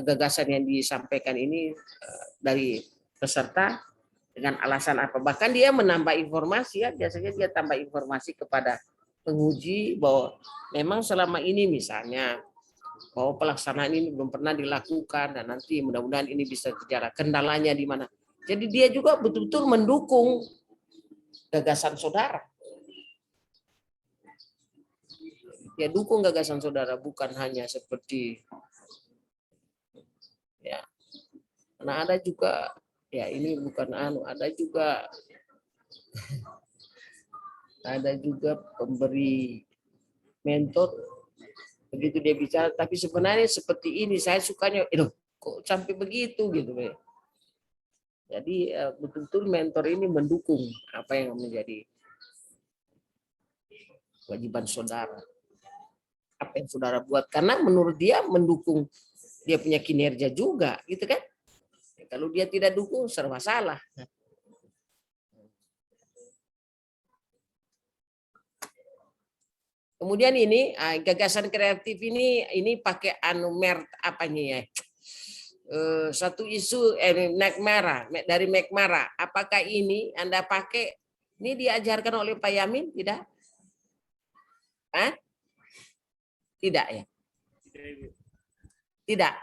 gagasan yang disampaikan ini dari peserta dengan alasan apa. Bahkan dia menambah informasi ya, biasanya dia tambah informasi kepada penguji bahwa memang selama ini misalnya bahwa pelaksanaan ini belum pernah dilakukan dan nanti mudah-mudahan ini bisa terjadi. Kendalanya di mana. Jadi dia juga betul-betul mendukung gagasan saudara. Ya, dukung gagasan saudara, bukan hanya seperti ya. Karena ada juga ya, ini bukan ada juga pemberi mentor begitu dia bicara, tapi sebenarnya seperti ini saya sukanya, kok sampai begitu gitu ya. Jadi betul-betul mentor ini mendukung apa yang menjadi kewajiban saudara. Apa yang saudara buat, karena menurut dia mendukung dia punya kinerja juga gitu kan. Kalau dia tidak dukung serba salah. Kemudian ini gagasan kreatif ini pakai apanya ya, satu isu Mekmara, dari Mekmara. Apakah ini Anda pakai, ini diajarkan oleh Pak Yamin tidak? Hah? Tidak ya? Tidak.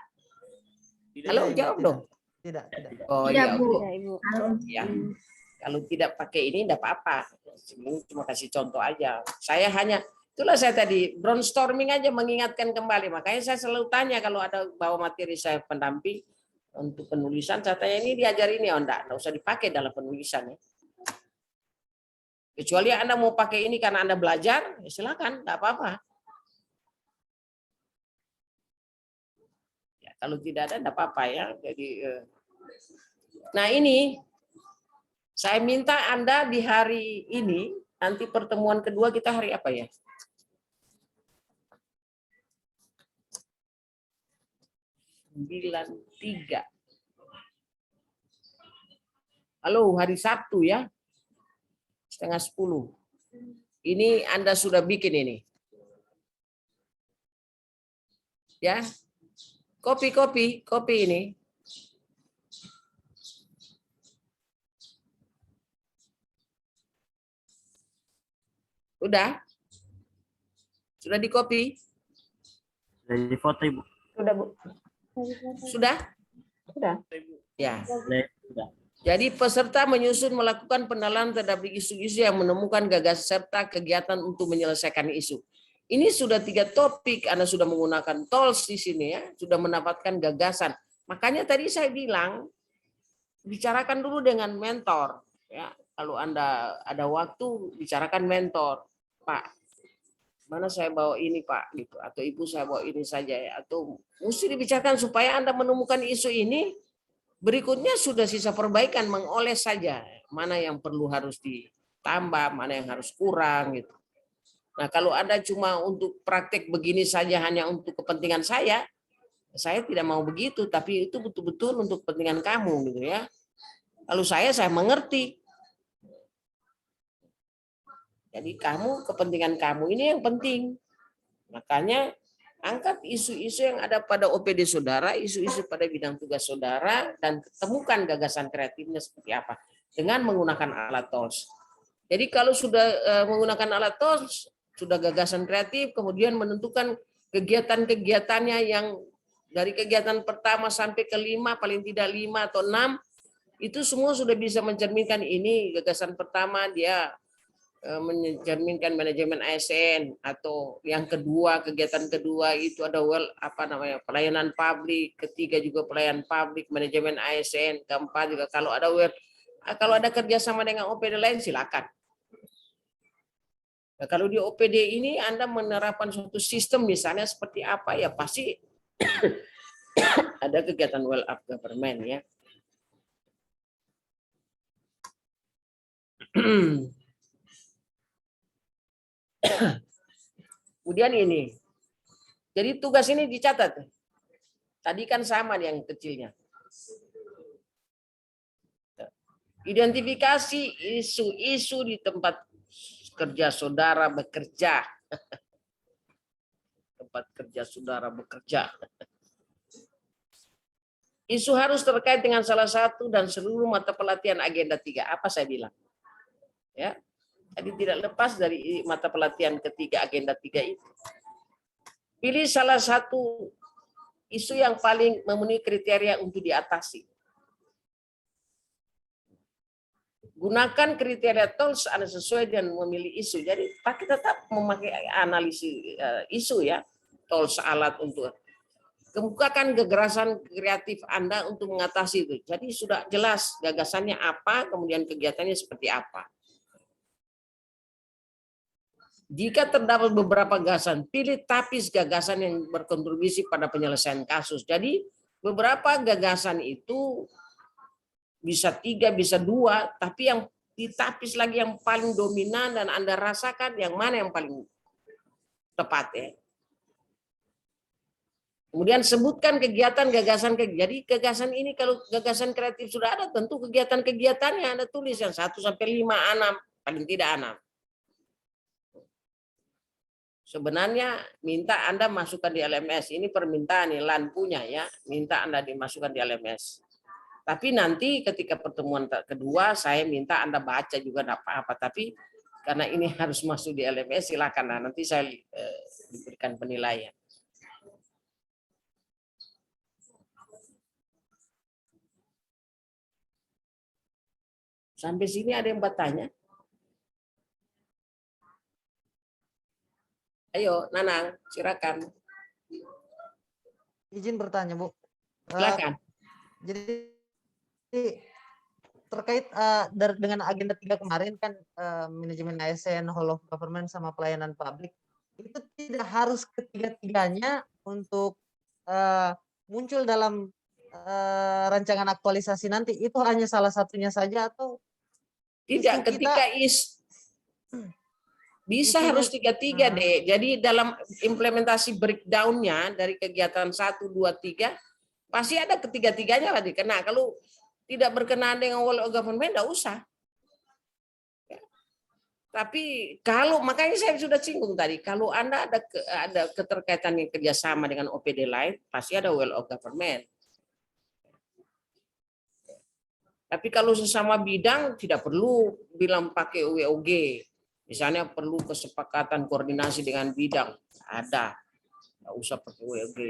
Halo, jawab dong. Tidak. Oh Tidak, iya, Bu. Bu. Ya. Kalau tidak pakai ini tidak apa-apa. Cuma kasih contoh aja. Saya hanya, itulah saya tadi brainstorming aja, mengingatkan kembali. Makanya saya selalu tanya kalau ada bawa materi saya pendamping untuk penulisan, saya tanya ini diajar ini, enggak usah dipakai dalam penulisan ya. Kecuali Anda mau pakai ini karena Anda belajar, ya silakan, enggak apa-apa. Kalau tidak ada, tidak apa-apa ya. Jadi, nah ini saya minta Anda di hari ini, nanti pertemuan kedua kita hari apa ya? (9.3). Halo, hari Sabtu ya, 9:30. Ini Anda sudah bikin ini, ya? Kopi ini. Udah? Sudah di copy? Sudah di foto, Ibu. Sudah, Bu. Sudah? Sudah. Ya. Sudah. Jadi peserta menyusun melakukan pengenalan terhadap isu-isu yang menemukan gagasan serta kegiatan untuk menyelesaikan isu. Ini sudah 3 topik, Anda sudah menggunakan tools di sini ya, sudah mendapatkan gagasan. Makanya tadi saya bilang, bicarakan dulu dengan mentor. Ya, kalau Anda ada waktu, bicarakan mentor. Pak, mana saya bawa ini Pak, gitu. Atau Ibu saya bawa ini saja ya. Atau mesti dibicarakan supaya Anda menemukan isu ini. Berikutnya sudah sisa perbaikan, mengoles saja. Mana yang perlu harus ditambah, mana yang harus kurang gitu. Nah, kalau Anda cuma untuk praktek begini saja hanya untuk kepentingan saya tidak mau begitu, tapi itu betul-betul untuk kepentingan kamu gitu ya. Lalu saya mengerti. Jadi kepentingan kamu ini yang penting. Makanya angkat isu-isu yang ada pada OPD saudara, isu-isu pada bidang tugas saudara, dan temukan gagasan kreatifnya seperti apa dengan menggunakan alat tools. Jadi kalau sudah menggunakan alat tools, sudah gagasan kreatif, kemudian menentukan kegiatan-kegiatannya yang dari kegiatan pertama sampai ke 5, paling tidak 5 atau 6, itu semua sudah bisa mencerminkan ini gagasan pertama dia mencerminkan manajemen ASN, atau yang kedua, kegiatan kedua itu ada pelayanan publik, ketiga juga pelayanan publik, manajemen ASN, keempat juga kalau ada kerjasama dengan OPD lain silakan. Nah, kalau di OPD ini Anda menerapkan suatu sistem misalnya seperti apa ya pasti ada kegiatan well up government ya. Kemudian ini. Jadi tugas ini dicatat. Tadi kan sama yang kecilnya. Identifikasi isu-isu di tempat kerja saudara bekerja. Tempat kerja saudara bekerja. Isu harus terkait dengan salah satu dan seluruh mata pelatihan agenda 3. Apa saya bilang? Ya. Jadi tidak lepas dari mata pelatihan ketiga agenda 3 itu. Pilih salah satu isu yang paling memenuhi kriteria untuk diatasi. Gunakan kriteria tools Anda sesuai dan memilih isu. Jadi pakai tetap memakai analisis isu ya, tools alat untuk kemukakan gagasan kreatif Anda untuk mengatasi itu. Jadi sudah jelas gagasannya apa, kemudian kegiatannya seperti apa. Jika terdapat beberapa gagasan, pilih tapis gagasan yang berkontribusi pada penyelesaian kasus. Jadi beberapa gagasan itu bisa 3, bisa 2, tapi yang ditapis lagi yang paling dominan dan Anda rasakan yang mana yang paling tepat ya. Kemudian sebutkan kegiatan gagasan. Jadi gagasan ini kalau gagasan kreatif sudah ada, tentu kegiatan-kegiatannya Anda tulis yang 1 sampai 5, 6, paling tidak 6. Sebenarnya minta Anda masukkan di LMS. Ini permintaan nih, LAN punya ya. Minta Anda dimasukkan di LMS. Tapi nanti ketika pertemuan kedua, saya minta Anda baca juga tidak apa-apa. Tapi karena ini harus masuk di LMS, silakan. Nah, nanti saya diberikan penilaian. Sampai sini ada yang bertanya? Ayo, Nanang, silakan. Izin bertanya, Bu. Silakan. Jadi terkait dengan agenda 3 kemarin kan manajemen ASN, whole of government sama pelayanan publik itu tidak harus ketiga-tiganya untuk muncul dalam rancangan aktualisasi nanti. Itu hanya salah satunya saja atau tidak ketika bisa harus 3-3 deh. Jadi dalam implementasi breakdown-nya dari kegiatan 1, 2, 3 pasti ada ketiga-tiganya lah dikena. Kalau tidak berkenaan dengan whole of government enggak usah. Ya. Tapi kalau makanya saya sudah singgung tadi, kalau Anda ada keterkaitan yang kerjasama dengan OPD lain, pasti ada whole of government. Tapi kalau sesama bidang tidak perlu bilang pakai WOG. Misalnya perlu kesepakatan koordinasi dengan bidang, ada, nggak usah pakai WOG.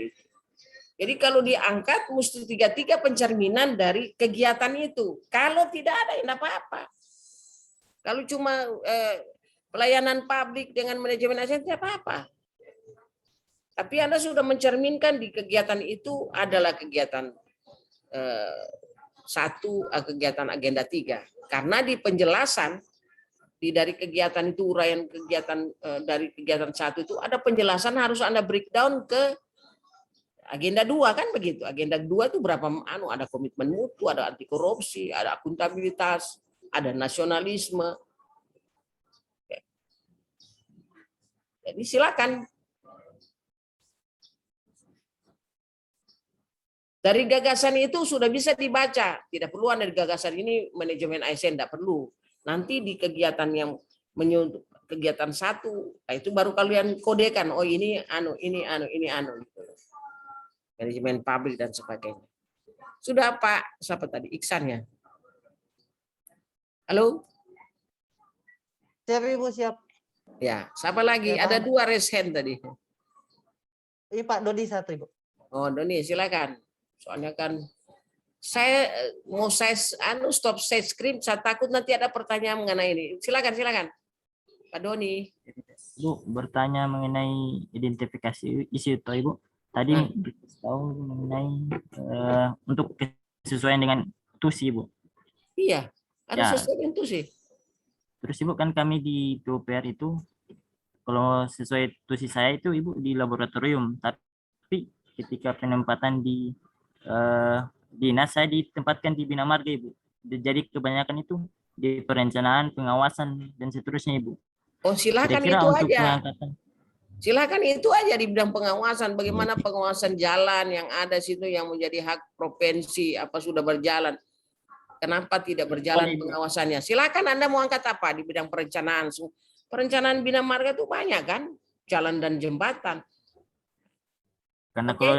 Jadi kalau diangkat mesti 3-3 pencerminan dari kegiatan itu. Kalau tidak ada, tidak apa-apa. Kalau cuma pelayanan publik dengan manajemen ASN, tidak apa-apa. Tapi Anda sudah mencerminkan di kegiatan itu adalah kegiatan 1, kegiatan agenda 3. Karena di penjelasan dari kegiatan itu, uraian kegiatan dari kegiatan 1 itu ada penjelasan harus Anda breakdown ke agenda 2 kan begitu. Agenda 2 itu berapa ada komitmen mutu, ada anti korupsi, ada akuntabilitas, ada nasionalisme. Jadi silakan. Dari gagasan itu sudah bisa dibaca. Tidak perlu ada gagasan ini manajemen ASN, tidak perlu. Nanti di kegiatan yang kegiatan 1, nah itu baru kalian kodekan. Oh ini ini gitu. Manajemen publik dan sebagainya. Sudah Pak, siapa tadi? Iksan ya? Halo? Siap Ibu, siap. Ya, siapa lagi? Ya, ada 2 raise hand tadi. Ini Pak Dodi 1 Ibu. Oh, Doni, silakan. Soalnya kan saya mau stop share screen, saya takut nanti ada pertanyaan mengenai ini. Silakan. Pak Doni. Bu, bertanya mengenai identifikasi isu itu, Ibu. Tadi tahu mengenai untuk kesesuaian dengan TUSI, Bu. Iya, harus Ya. sesuai dengan itu sih. Terus Ibu, kan kami di PUPR itu, kalau sesuai TUSI saya itu Ibu di laboratorium, tapi ketika penempatan di dinas, saya ditempatkan di Bina Marga, Ibu. Jadi kebanyakan itu di perencanaan, pengawasan, dan seterusnya, Ibu. Oh, silakan Kira-kira itu untuk aja. pengangkatan. Silakan itu aja di bidang pengawasan. Bagaimana pengawasan jalan yang ada situ yang menjadi hak provinsi, apa sudah berjalan? Kenapa tidak berjalan pengawasannya? Silakan Anda mau angkat apa di bidang perencanaan. Perencanaan Bina Marga itu banyak kan? Jalan dan jembatan. Karena kalau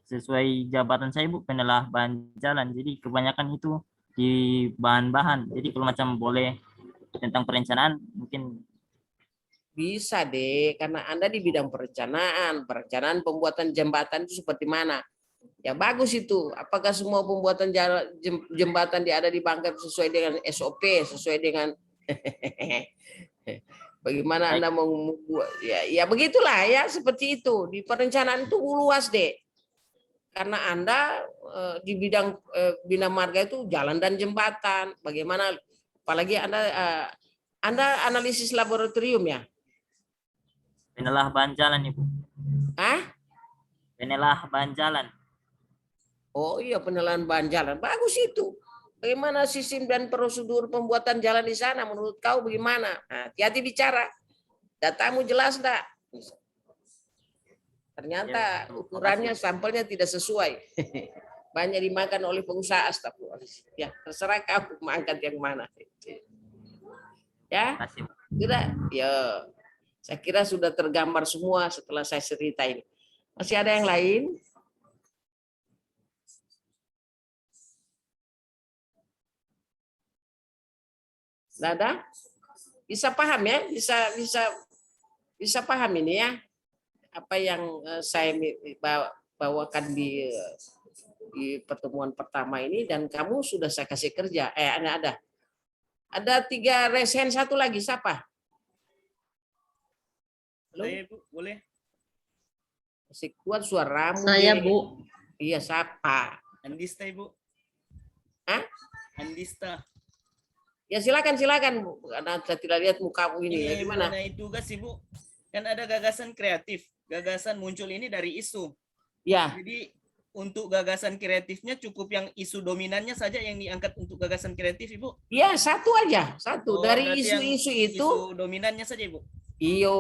sesuai jabatan saya, Bu, penelah bahan jalan. Jadi kebanyakan itu di bahan-bahan. Jadi kalau macam boleh tentang perencanaan mungkin bisa deh, karena Anda di bidang perencanaan pembuatan jembatan itu seperti mana? Ya bagus itu. Apakah semua pembuatan jembatan ada di Bangka sesuai dengan SOP, sesuai dengan bagaimana Anda mau ya begitulah ya, seperti itu. Di perencanaan itu luas deh. Karena Anda di bidang Bina Marga itu jalan dan jembatan. Bagaimana apalagi Anda analisis laboratorium ya? penelah bahan jalan, Ibu. Hah? Penelah bahan jalan. Oh iya, penilaian bahan jalan. Bagus itu. Bagaimana sistem dan prosedur pembuatan jalan di sana? Menurut kau bagaimana? Nah, hati-hati bicara. Datamu jelas enggak? Ternyata ukurannya, sampelnya tidak sesuai. Banyak dimakan oleh pengusaha. Astagfirullahaladzim. Ya, terserah kau mengangkat yang mana. Ya, tidak. Ya, saya kira sudah tergambar semua setelah saya cerita ini. Masih ada yang lain? Ada? Bisa paham ya? Bisa paham ini ya? Apa yang saya bawakan di pertemuan pertama ini, dan kamu sudah saya kasih kerja. Ada 3 resen, 1 lagi siapa? Halo? Saya, Bu, boleh? Masih kuat suaramu. Saya, Bu. Iya, siapa? Andista, Ibu. Hah? Andista. Ya silakan Bu. Karena saya tidak lihat mukamu ini. Ya, gimana? Mengenai tugas, Ibu. Kan ada gagasan kreatif. Gagasan muncul ini dari isu. Ya. Jadi untuk gagasan kreatifnya cukup yang isu dominannya saja yang diangkat untuk gagasan kreatif, Ibu. Ya, 1 aja. 1 Oh, dari berarti yang isu-isu itu. Isu dominannya saja, Ibu. Iyo.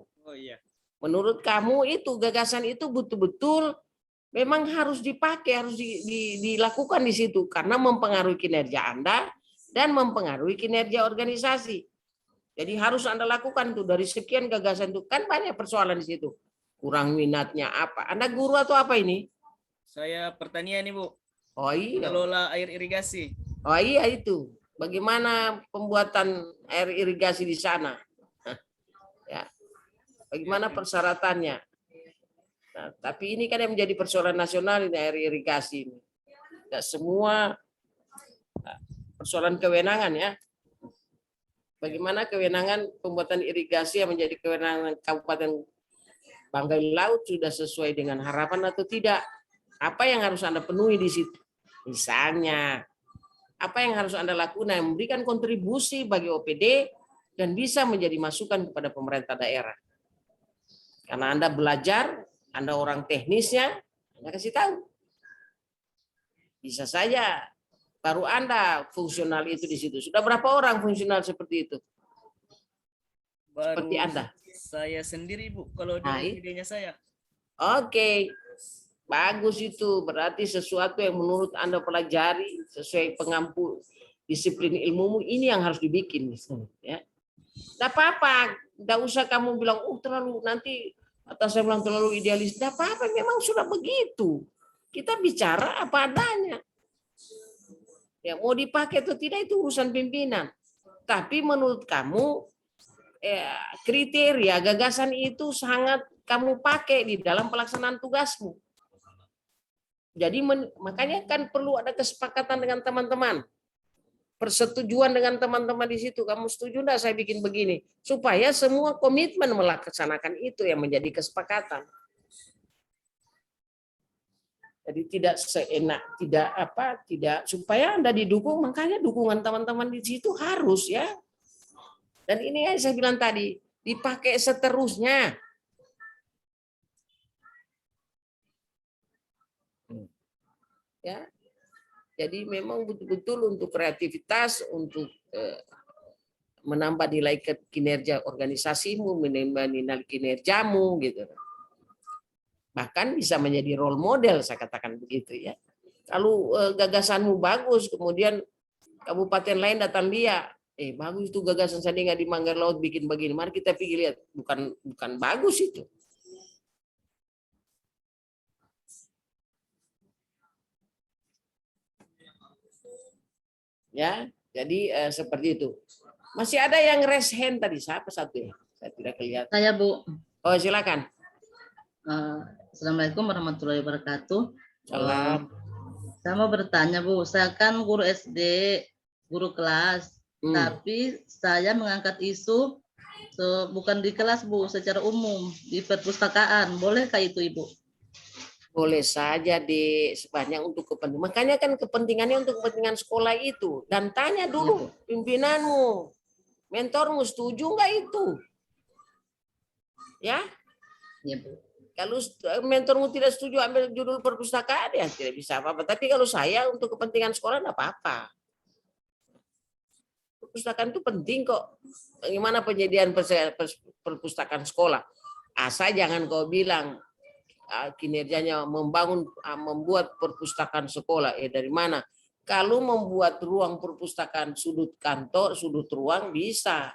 Oh iya. Menurut kamu itu gagasan itu betul-betul memang harus dipakai, harus dilakukan di situ karena mempengaruhi kinerja Anda dan mempengaruhi kinerja organisasi. Jadi harus Anda lakukan tuh dari sekian gagasan itu, kan banyak persoalan di situ. Kurang minatnya apa? Anda guru atau apa ini? Saya pertanian, Ibu. Oh iya. Mengelola air irigasi. Oh iya itu. Bagaimana pembuatan air irigasi di sana? Ya. Bagaimana persyaratannya? Nah, tapi ini kan yang menjadi persoalan nasional ini air irigasi ini. Tidak semua persoalan kewenangan ya. Bagaimana kewenangan pembuatan irigasi yang menjadi kewenangan Kabupaten Bangka Laut sudah sesuai dengan harapan atau tidak? Apa yang harus Anda penuhi di situ? Misalnya, apa yang harus Anda lakukan yang memberikan kontribusi bagi OPD dan bisa menjadi masukan kepada pemerintah daerah. Karena Anda belajar, Anda orang teknisnya, Anda kasih tahu. Bisa saja baru Anda fungsional itu di situ. Sudah berapa orang fungsional seperti itu? Baru Seperti Anda. Saya sendiri, Bu, kalau di idenya saya. Oke. Bagus itu. Berarti sesuatu yang menurut Anda pelajari sesuai pengampu disiplin ilmumu, ini yang harus dibikin. Ya. Tidak apa-apa. Tidak usah kamu bilang, terlalu nanti atau saya bilang terlalu idealis. Tidak apa-apa, memang sudah begitu. Kita bicara apa adanya. Ya, mau dipakai atau tidak itu urusan pimpinan. Tapi menurut kamu kriteria gagasan itu sangat kamu pakai di dalam pelaksanaan tugasmu. Jadi makanya kan perlu ada kesepakatan dengan teman-teman. persetujuan dengan teman-teman di situ. Kamu setuju enggak saya bikin begini? Supaya semua komitmen melaksanakan itu yang menjadi kesepakatan. Jadi tidak seenak, tidak supaya Anda didukung, makanya dukungan teman-teman di situ harus ya. Dan ini yang saya bilang tadi, dipakai seterusnya. Ya. Jadi memang betul-betul untuk kreativitas, untuk menambah nilai kinerja organisasimu, menambah nilai kinerjamu gitu. Bahkan bisa menjadi role model, saya katakan begitu ya. Kalau gagasanmu bagus, kemudian kabupaten lain datang lihat, bagus itu gagasan Sandinga di Manggar Laut bikin begini, mari kita pergi lihat, bukan bagus itu. Ya, jadi seperti itu. Masih ada yang raise hand tadi, siapa satu ya? Saya tidak kelihatan. Saya, Bu. Oh, silakan. Assalamualaikum warahmatullahi wabarakatuh. Salam. Saya mau bertanya, Bu. Saya kan guru SD, guru kelas, tapi saya mengangkat isu bukan di kelas, Bu, secara umum di perpustakaan. Bolehkah itu, Ibu? Boleh saja sebanyak untuk kepentingan. Makanya kan kepentingannya untuk kepentingan sekolah itu. Dan tanya dulu pimpinanmu, mentormu setuju nggak itu? Ya? Iya, Bu. Kalau mentormu tidak setuju ambil judul perpustakaan ya tidak bisa apa-apa. Tapi kalau saya untuk kepentingan sekolah enggak apa-apa. Perpustakaan itu penting kok. Bagaimana penyediaan perpustakaan sekolah? Asal jangan kau bilang kinerjanya membuat perpustakaan sekolah. Dari mana? Kalau membuat ruang perpustakaan sudut kantor, sudut ruang bisa.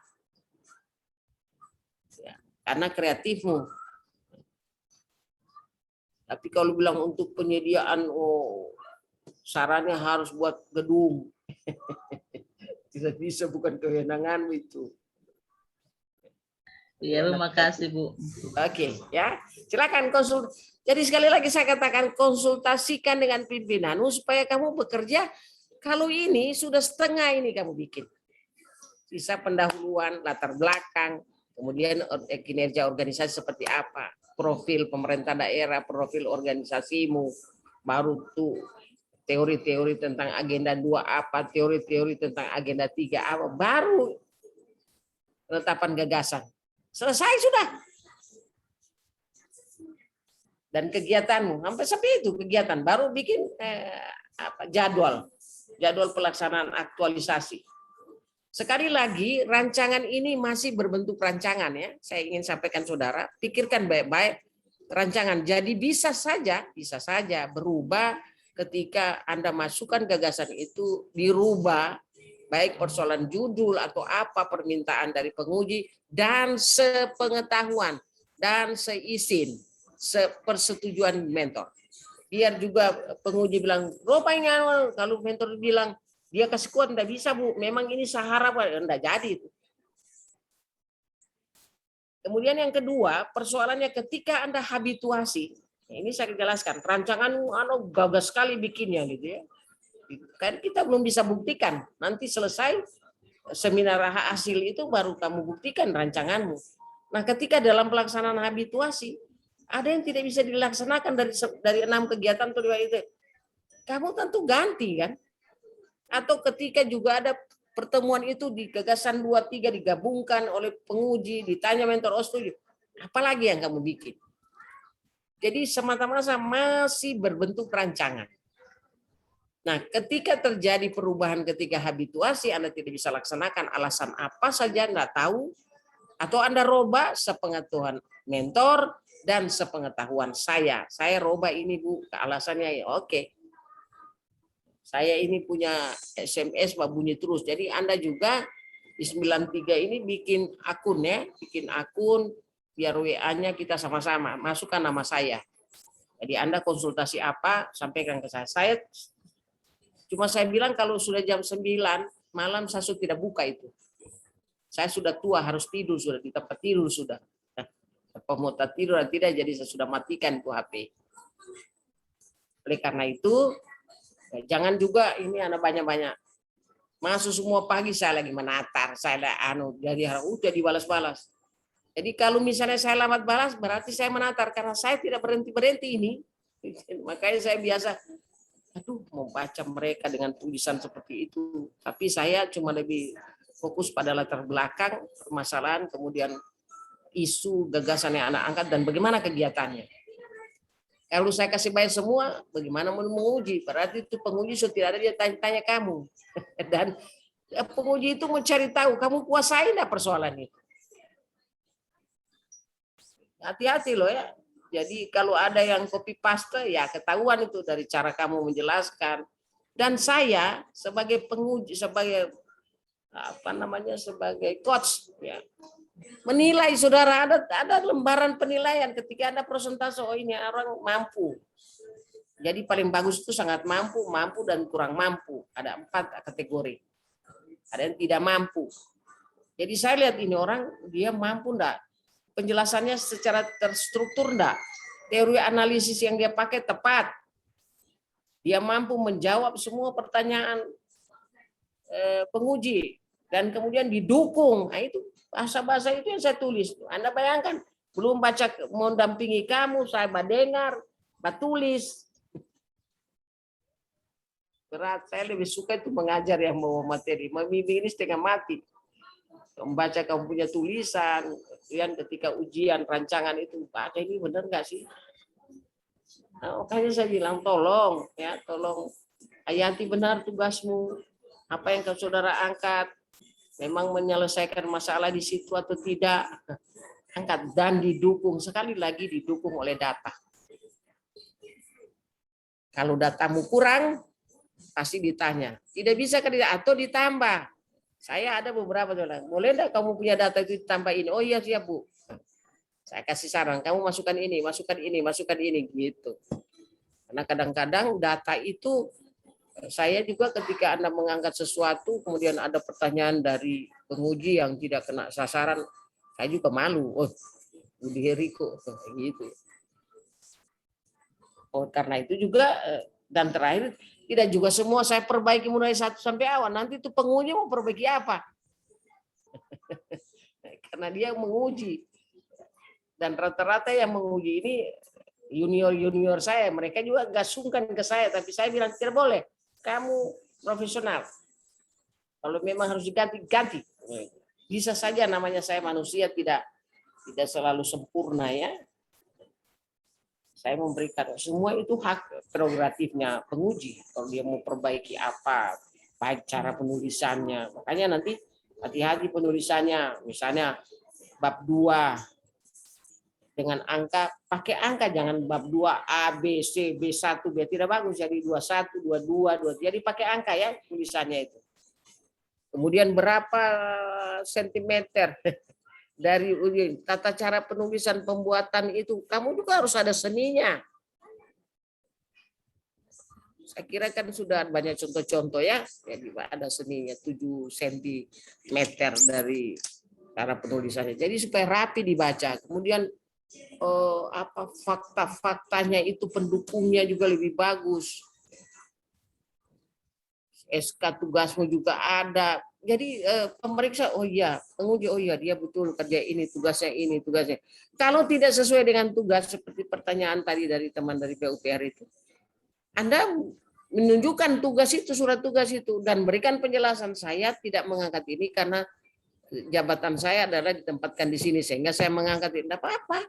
Ya, karena kreatifmu. Tapi kalau bilang untuk penyediaan, sarannya harus buat gedung. Tidak bisa, bukan kewenanganmu itu. Iya, terima kasih, Bu. Oke, ya. Silakan konsul. Jadi sekali lagi saya katakan konsultasikan dengan pimpinanmu supaya kamu bekerja. Kalau ini sudah setengah ini kamu bikin. Sisa pendahuluan, latar belakang, kemudian kinerja organisasi seperti apa, profil pemerintah daerah, profil organisasimu, baru tuh teori-teori tentang agenda 2 apa, teori-teori tentang agenda 3 apa, baru penetapan gagasan. Selesai sudah. Dan kegiatanmu, sampai itu kegiatan, baru bikin jadwal pelaksanaan aktualisasi. Sekali lagi, rancangan ini masih berbentuk rancangan ya. Saya ingin sampaikan saudara, pikirkan baik-baik rancangan. Jadi bisa saja berubah ketika Anda masukkan gagasan itu dirubah, baik persoalan judul atau apa permintaan dari penguji dan sepengetahuan dan seizin, sepersetujuan mentor. Biar juga penguji bilang, "Ropa ini kalau mentor bilang dia kasih kuat, enggak bisa, Bu. Memang ini sahara, Pak." Enggak jadi itu. Kemudian yang kedua, persoalannya ketika Anda habituasi. Ini saya jelaskan, rancangan gagas sekali bikinnya gitu ya. Kan kita belum bisa buktikan. Nanti selesai seminar hasil itu baru kamu buktikan rancanganmu. Nah, ketika dalam pelaksanaan habituasi ada yang tidak bisa dilaksanakan dari 6 kegiatan atau 2 itu. Kamu tentu ganti kan? Atau ketika juga ada pertemuan itu di gagasan 2-3 digabungkan oleh penguji, ditanya mentor, setuju. Apalagi yang kamu bikin? Jadi semata-mata masih berbentuk rancangan. Nah, ketika terjadi perubahan ketika habituasi, Anda tidak bisa laksanakan alasan apa saja, nggak tahu, atau Anda roba sepengetahuan mentor dan sepengetahuan saya. Saya roba ini, Bu, alasannya ya oke. Saya ini punya SMS Pak bunyi terus. Jadi Anda juga di 93 ini bikin akun ya, biar WA-nya kita sama-sama masukkan nama saya. Jadi Anda konsultasi apa sampaikan ke saya. Saya bilang kalau sudah jam 9 malam saya sudah tidak buka itu. Saya sudah tua, harus tidur, sudah di tempat tidur sudah. Apa mau tidur atau tidak, jadi saya sudah matikan itu HP. Oleh karena itu jangan juga ini ada banyak-banyak Masuk semua pagi saya lagi menatar, saya ada jadi udah dibalas-balas. Jadi kalau misalnya saya lambat balas, berarti saya menatar karena saya tidak berhenti ini. Makanya saya biasa, mau baca mereka dengan tulisan seperti itu. Tapi saya cuma lebih fokus pada latar belakang permasalahan, kemudian isu gagasan yang anak angkat dan bagaimana kegiatannya. Kalau saya kasih bayar semua, bagaimana mau menguji? Berarti itu penguji sudah tidak ada, dia tanya kamu. Dan penguji itu mencari tahu, kamu kuasai enggak persoalan itu. Hati-hati loh ya. Jadi kalau ada yang copy paste, ya ketahuan itu dari cara kamu menjelaskan. Dan saya sebagai penguji, sebagai sebagai coach, ya, menilai saudara, ada lembaran penilaian ketika Anda presentasi, oh ini orang mampu. Jadi paling bagus itu sangat mampu, mampu dan kurang mampu. Ada 4 kategori. Ada yang tidak mampu. Jadi saya lihat ini orang, dia mampu enggak? Penjelasannya secara terstruktur enggak? Teori analisis yang dia pakai tepat. Dia mampu menjawab semua pertanyaan penguji. Dan kemudian didukung. Nah, itu bahasa-bahasa itu yang saya tulis. Anda bayangkan, belum baca mendampingi kamu, saya dengar, tulis. Berat, saya lebih suka itu mengajar yang bawa materi. Membimbing ini setengah mati. Membaca kamu punya tulisan, kemudian ketika ujian rancangan itu, baca ini benar nggak sih? Nah, makanya saya bilang tolong hayati benar tugasmu. Apa yang saudara angkat, memang menyelesaikan masalah di situ atau tidak, angkat dan didukung, sekali lagi didukung oleh data. Kalau datamu kurang, pasti ditanya. Tidak bisa atau ditambah. Saya ada beberapa bilang, boleh enggak kamu punya data itu ditambah ini? Oh iya siap Bu. Saya kasih saran, kamu masukkan ini, masukkan ini gitu. Karena kadang-kadang data itu, saya juga ketika Anda mengangkat sesuatu, kemudian ada pertanyaan dari penguji yang tidak kena sasaran, saya juga malu. Oh, Budi Heriko, gitu. Oh, karena itu juga, dan terakhir, tidak juga semua saya perbaiki mulai 1 sampai awal. Nanti itu penguji mau perbaiki apa? Karena dia menguji. Dan rata-rata yang menguji ini junior saya, mereka juga nggak sungkan ke saya, tapi saya bilang tidak boleh. Kamu profesional. Kalau memang harus diganti. Bisa saja, namanya saya manusia, tidak selalu sempurna ya. Saya memberikan semua itu hak prerogatifnya penguji. Kalau dia mau perbaiki apa, baik cara penulisannya. Makanya nanti hati-hati penulisannya. Misalnya bab 2 dengan angka, pakai angka, jangan bab 2 A, B, C, B1, B tidak bagus. Jadi 21, 22, 23. Jadi pakai angka ya tulisannya itu. Kemudian berapa sentimeter dari tata cara penulisan pembuatan itu, kamu juga harus ada seninya. Saya kira kan sudah banyak contoh-contoh ya, jadi ada seninya 7 cm dari cara penulisannya. Jadi supaya rapi dibaca. Kemudian fakta-faktanya itu pendukungnya juga lebih bagus. SK tugasmu juga ada. Jadi pemeriksa, oh iya, penguji, oh iya dia betul kerja ini, tugasnya ini, tugasnya. Kalau tidak sesuai dengan tugas seperti pertanyaan tadi dari teman dari PUPR itu, Anda menunjukkan tugas itu, surat tugas itu, dan berikan penjelasan, saya tidak mengangkat ini karena jabatan saya adalah ditempatkan di sini, sehingga saya mengangkat ini. Tidak apa-apa.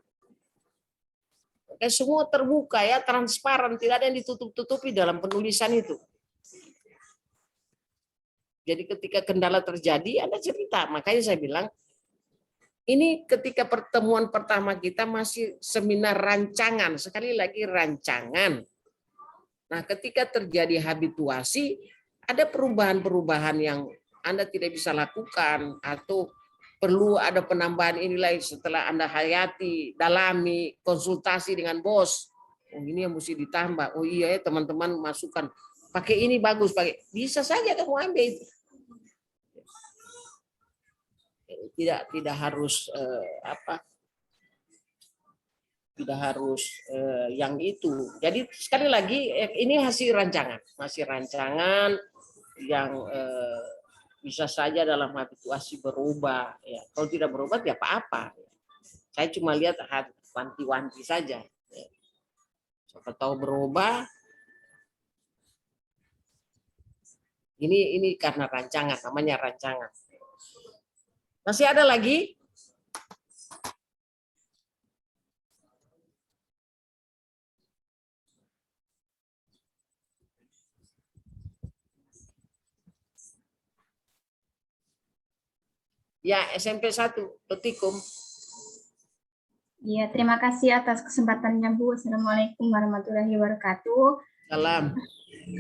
Semua terbuka ya, transparan, tidak ada yang ditutup-tutupi dalam penulisan itu. Jadi ketika kendala terjadi, Anda cerita. Makanya saya bilang, ini ketika pertemuan pertama kita masih seminar rancangan. Sekali lagi rancangan. Nah, ketika terjadi habituasi, ada perubahan-perubahan yang Anda tidak bisa lakukan, atau perlu ada penambahan nilai setelah Anda hayati, dalami, konsultasi dengan bos. Oh, ini yang mesti ditambah. Oh iya ya, teman-teman masukkan. Pakai ini bagus, pakai. Bisa saja kamu ambil itu. Tidak harus tidak harus yang itu. Jadi sekali lagi ini masih rancangan yang bisa saja dalam habituasi berubah. Ya, kalau tidak berubah ya apa-apa. Saya cuma lihat wanti-wanti saja. Ya. Siapa tahu berubah. Ini karena rancangan, namanya rancangan. Masih ada lagi? Ya, SMP 1, Petikum. Iya, terima kasih atas kesempatannya, Bu. Assalamualaikum warahmatullahi wabarakatuh. Salam.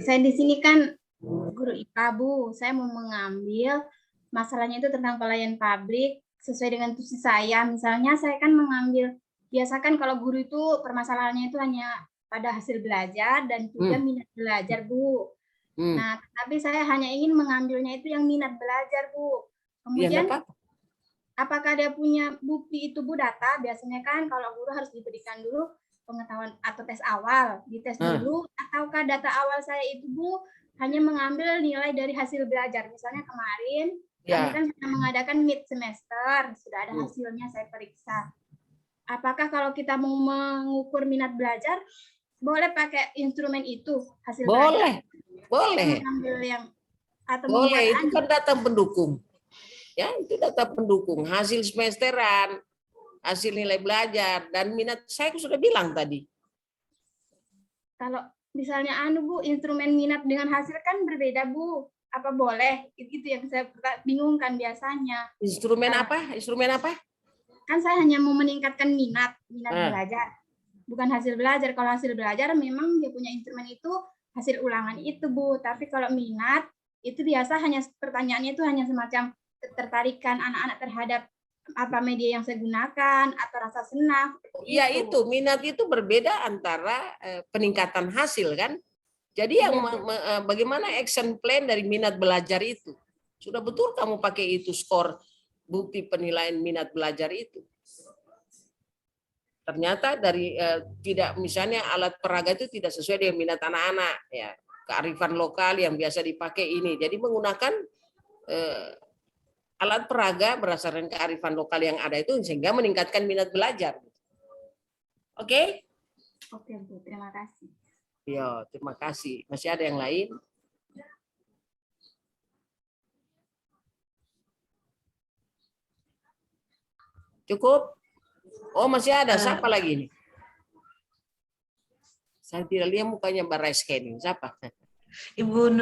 Saya di sini kan guru IPA, Bu. Saya mau mengambil masalahnya itu tentang pelayan publik sesuai dengan tugas saya. Misalnya saya kan mengambil, biasakan kalau guru itu permasalahannya itu hanya pada hasil belajar dan juga minat belajar, Bu. Nah, tapi saya hanya ingin mengambilnya itu yang minat belajar, Bu. Kemudian apakah dia punya bukti itu, Bu, data? Biasanya kan kalau guru harus diberikan dulu pengetahuan atau tes awal, dites dulu, ataukah data awal saya itu, Bu, hanya mengambil nilai dari hasil belajar. Misalnya kemarin kami kan sudah mengadakan mid semester, sudah ada hasilnya saya periksa. Apakah kalau kita mau mengukur minat belajar, boleh pakai instrumen itu hasil belajar? Boleh. Mengambil yang atau boleh, itu kan data pendukung. Ya, itu data pendukung, hasil semesteran, hasil nilai belajar, dan minat. Saya sudah bilang tadi. Kalau misalnya Bu, instrumen minat dengan hasil kan berbeda, Bu. Apa boleh? Itu yang saya bingungkan biasanya. Instrumen apa? Instrumen apa? Kan saya hanya mau meningkatkan minat belajar. Bukan hasil belajar. Kalau hasil belajar memang dia punya instrumen itu hasil ulangan itu, Bu. Tapi kalau minat, itu biasa hanya pertanyaannya itu hanya semacam ketertarikan anak-anak terhadap apa media yang saya gunakan atau rasa senang. Iya, itu minat itu berbeda antara peningkatan hasil kan. Jadi yang bagaimana action plan dari minat belajar itu? Sudah betul kamu pakai itu skor bukti penilaian minat belajar itu. Ternyata dari tidak, misalnya alat peraga itu tidak sesuai dengan minat anak-anak, ya, kearifan lokal yang biasa dipakai ini. Jadi menggunakan alat peraga berdasarkan kearifan lokal yang ada itu sehingga meningkatkan minat belajar. Oke? Oke, Bu. Terima kasih. Ya, terima kasih. Masih ada yang lain? Cukup? Oh, masih ada. Siapa lagi nih? Saya tidak lihat mukanya Mbak Scanning. Siapa? Ibu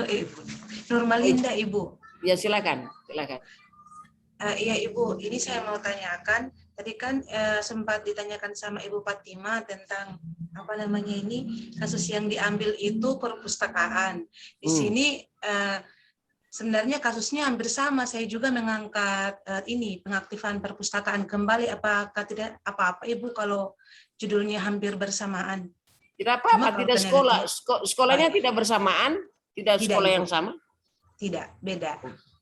Nurmalinda, Ibu. Ya, silakan. Silakan. Iya, Ibu, ini saya mau tanyakan. Tadi kan sempat ditanyakan sama Ibu Fatima tentang apa namanya ini kasus yang diambil itu perpustakaan. Di sini sebenarnya kasusnya hampir sama. Saya juga mengangkat ini pengaktifan perpustakaan kembali. Apakah tidak apa-apa, Ibu, kalau judulnya hampir bersamaan? Tidak apa-apa. Tidak sekolah. Sekolahnya tidak bersamaan. Tidak sekolah yang sama. Tidak, beda.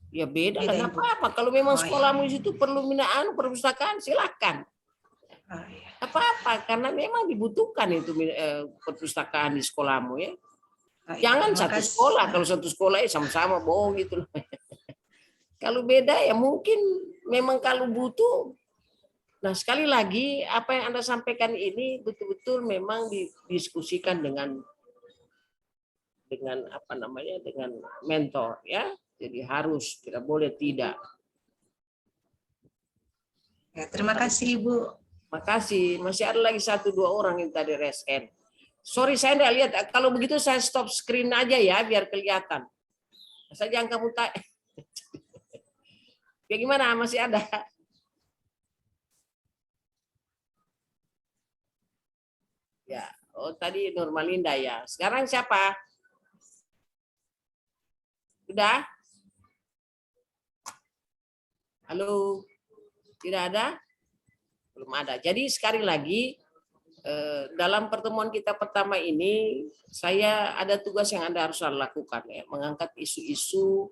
Ya beda, kan apa-apa. Kalau memang sekolahmu itu perlu minat perpustakaan, silakan. Apa-apa, karena memang dibutuhkan itu perpustakaan di sekolahmu ya. Jangan satu sekolah, kalau satu sekolah sama-sama bohong gitu. Kalau beda ya mungkin memang kalau butuh. Nah, sekali lagi apa yang Anda sampaikan ini betul-betul memang didiskusikan dengan apa namanya, dengan mentor ya. Jadi harus, tidak boleh tidak. Ya, terima kasih, Ibu. Makasih. Masih ada lagi 1-2 orang yang tadi resen. Sorry, saya tidak lihat. Kalau begitu saya stop screen aja ya, biar kelihatan. Saya jangan kamu tanya. Ya gimana? Masih ada? Ya. Oh, tadi Nurmalinda ya. Sekarang siapa? Sudah? Halo, tidak ada? Belum ada. Jadi sekali lagi, dalam pertemuan kita pertama ini, saya ada tugas yang Anda harus lakukan, ya, mengangkat isu-isu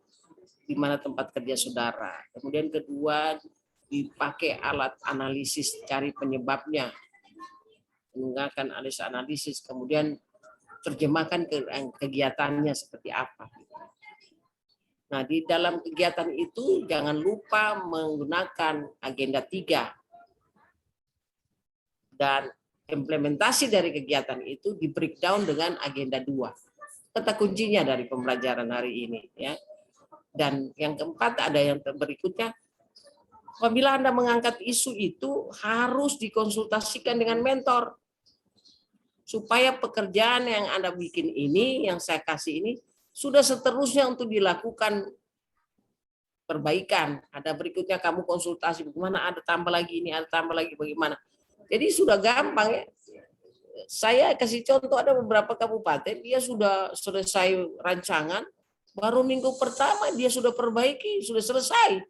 di mana tempat kerja saudara. Kemudian kedua, dipakai alat analisis, cari penyebabnya, menggunakan analisis, kemudian terjemahkan ke kegiatannya seperti apa. Nah, di dalam kegiatan itu jangan lupa menggunakan agenda 3. Dan implementasi dari kegiatan itu di breakdown dengan agenda 2. Kata kuncinya dari pembelajaran hari ini, ya. Dan yang keempat ada yang berikutnya, apabila Anda mengangkat isu itu harus dikonsultasikan dengan mentor supaya pekerjaan yang Anda bikin ini, yang saya kasih ini, sudah seterusnya untuk dilakukan perbaikan. Ada berikutnya kamu konsultasi bagaimana, ada tambah lagi ini, ada tambah lagi bagaimana. Jadi sudah gampang, ya. Saya kasih contoh, ada beberapa kabupaten dia sudah selesai rancangan, baru minggu pertama dia sudah perbaiki, sudah selesai.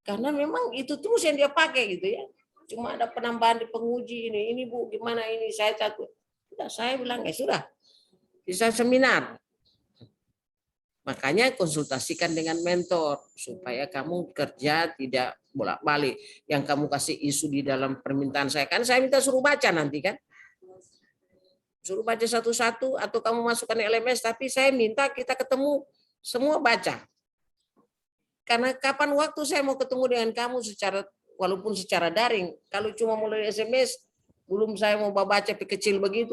Karena memang itu terus yang dia pakai gitu, ya. Cuma ada penambahan di penguji ini Bu, gimana ini saya takut. Sudah, saya bilang sudah, bisa seminar. Makanya konsultasikan dengan mentor supaya kamu kerja tidak bolak-balik. Yang kamu kasih isu di dalam permintaan saya, kan saya minta suruh baca nanti kan. Suruh baca satu-satu atau kamu masukkan LMS, tapi saya minta kita ketemu semua baca. Karena kapan waktu saya mau ketemu dengan kamu secara, walaupun secara daring, kalau cuma melalui SMS, belum saya mau baca kecil begitu.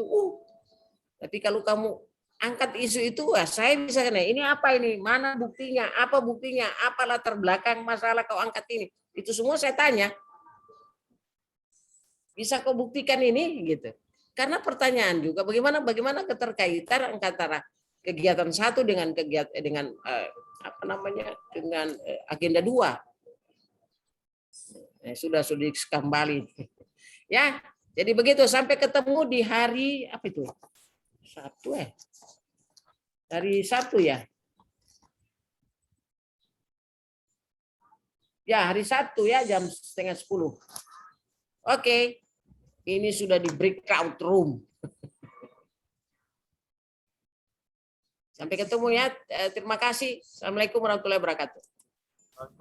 Tapi kalau kamu angkat isu itu, saya bisa kena, ini apa ini, mana buktinya, apa latar belakang masalah kau angkat ini. Itu semua saya tanya. Bisa kau buktikan ini gitu. Karena pertanyaan juga bagaimana keterkaitan antara kegiatan 1 dengan kegiatan dengan dengan agenda 2. Sudah kembali. Ya, jadi begitu sampai ketemu di hari apa itu? Sabtu Hari Sabtu ya. Ya, hari Sabtu ya jam 9:30. Oke. Ini sudah di breakout room. Sampai ketemu ya. Terima kasih. Assalamualaikum warahmatullahi wabarakatuh.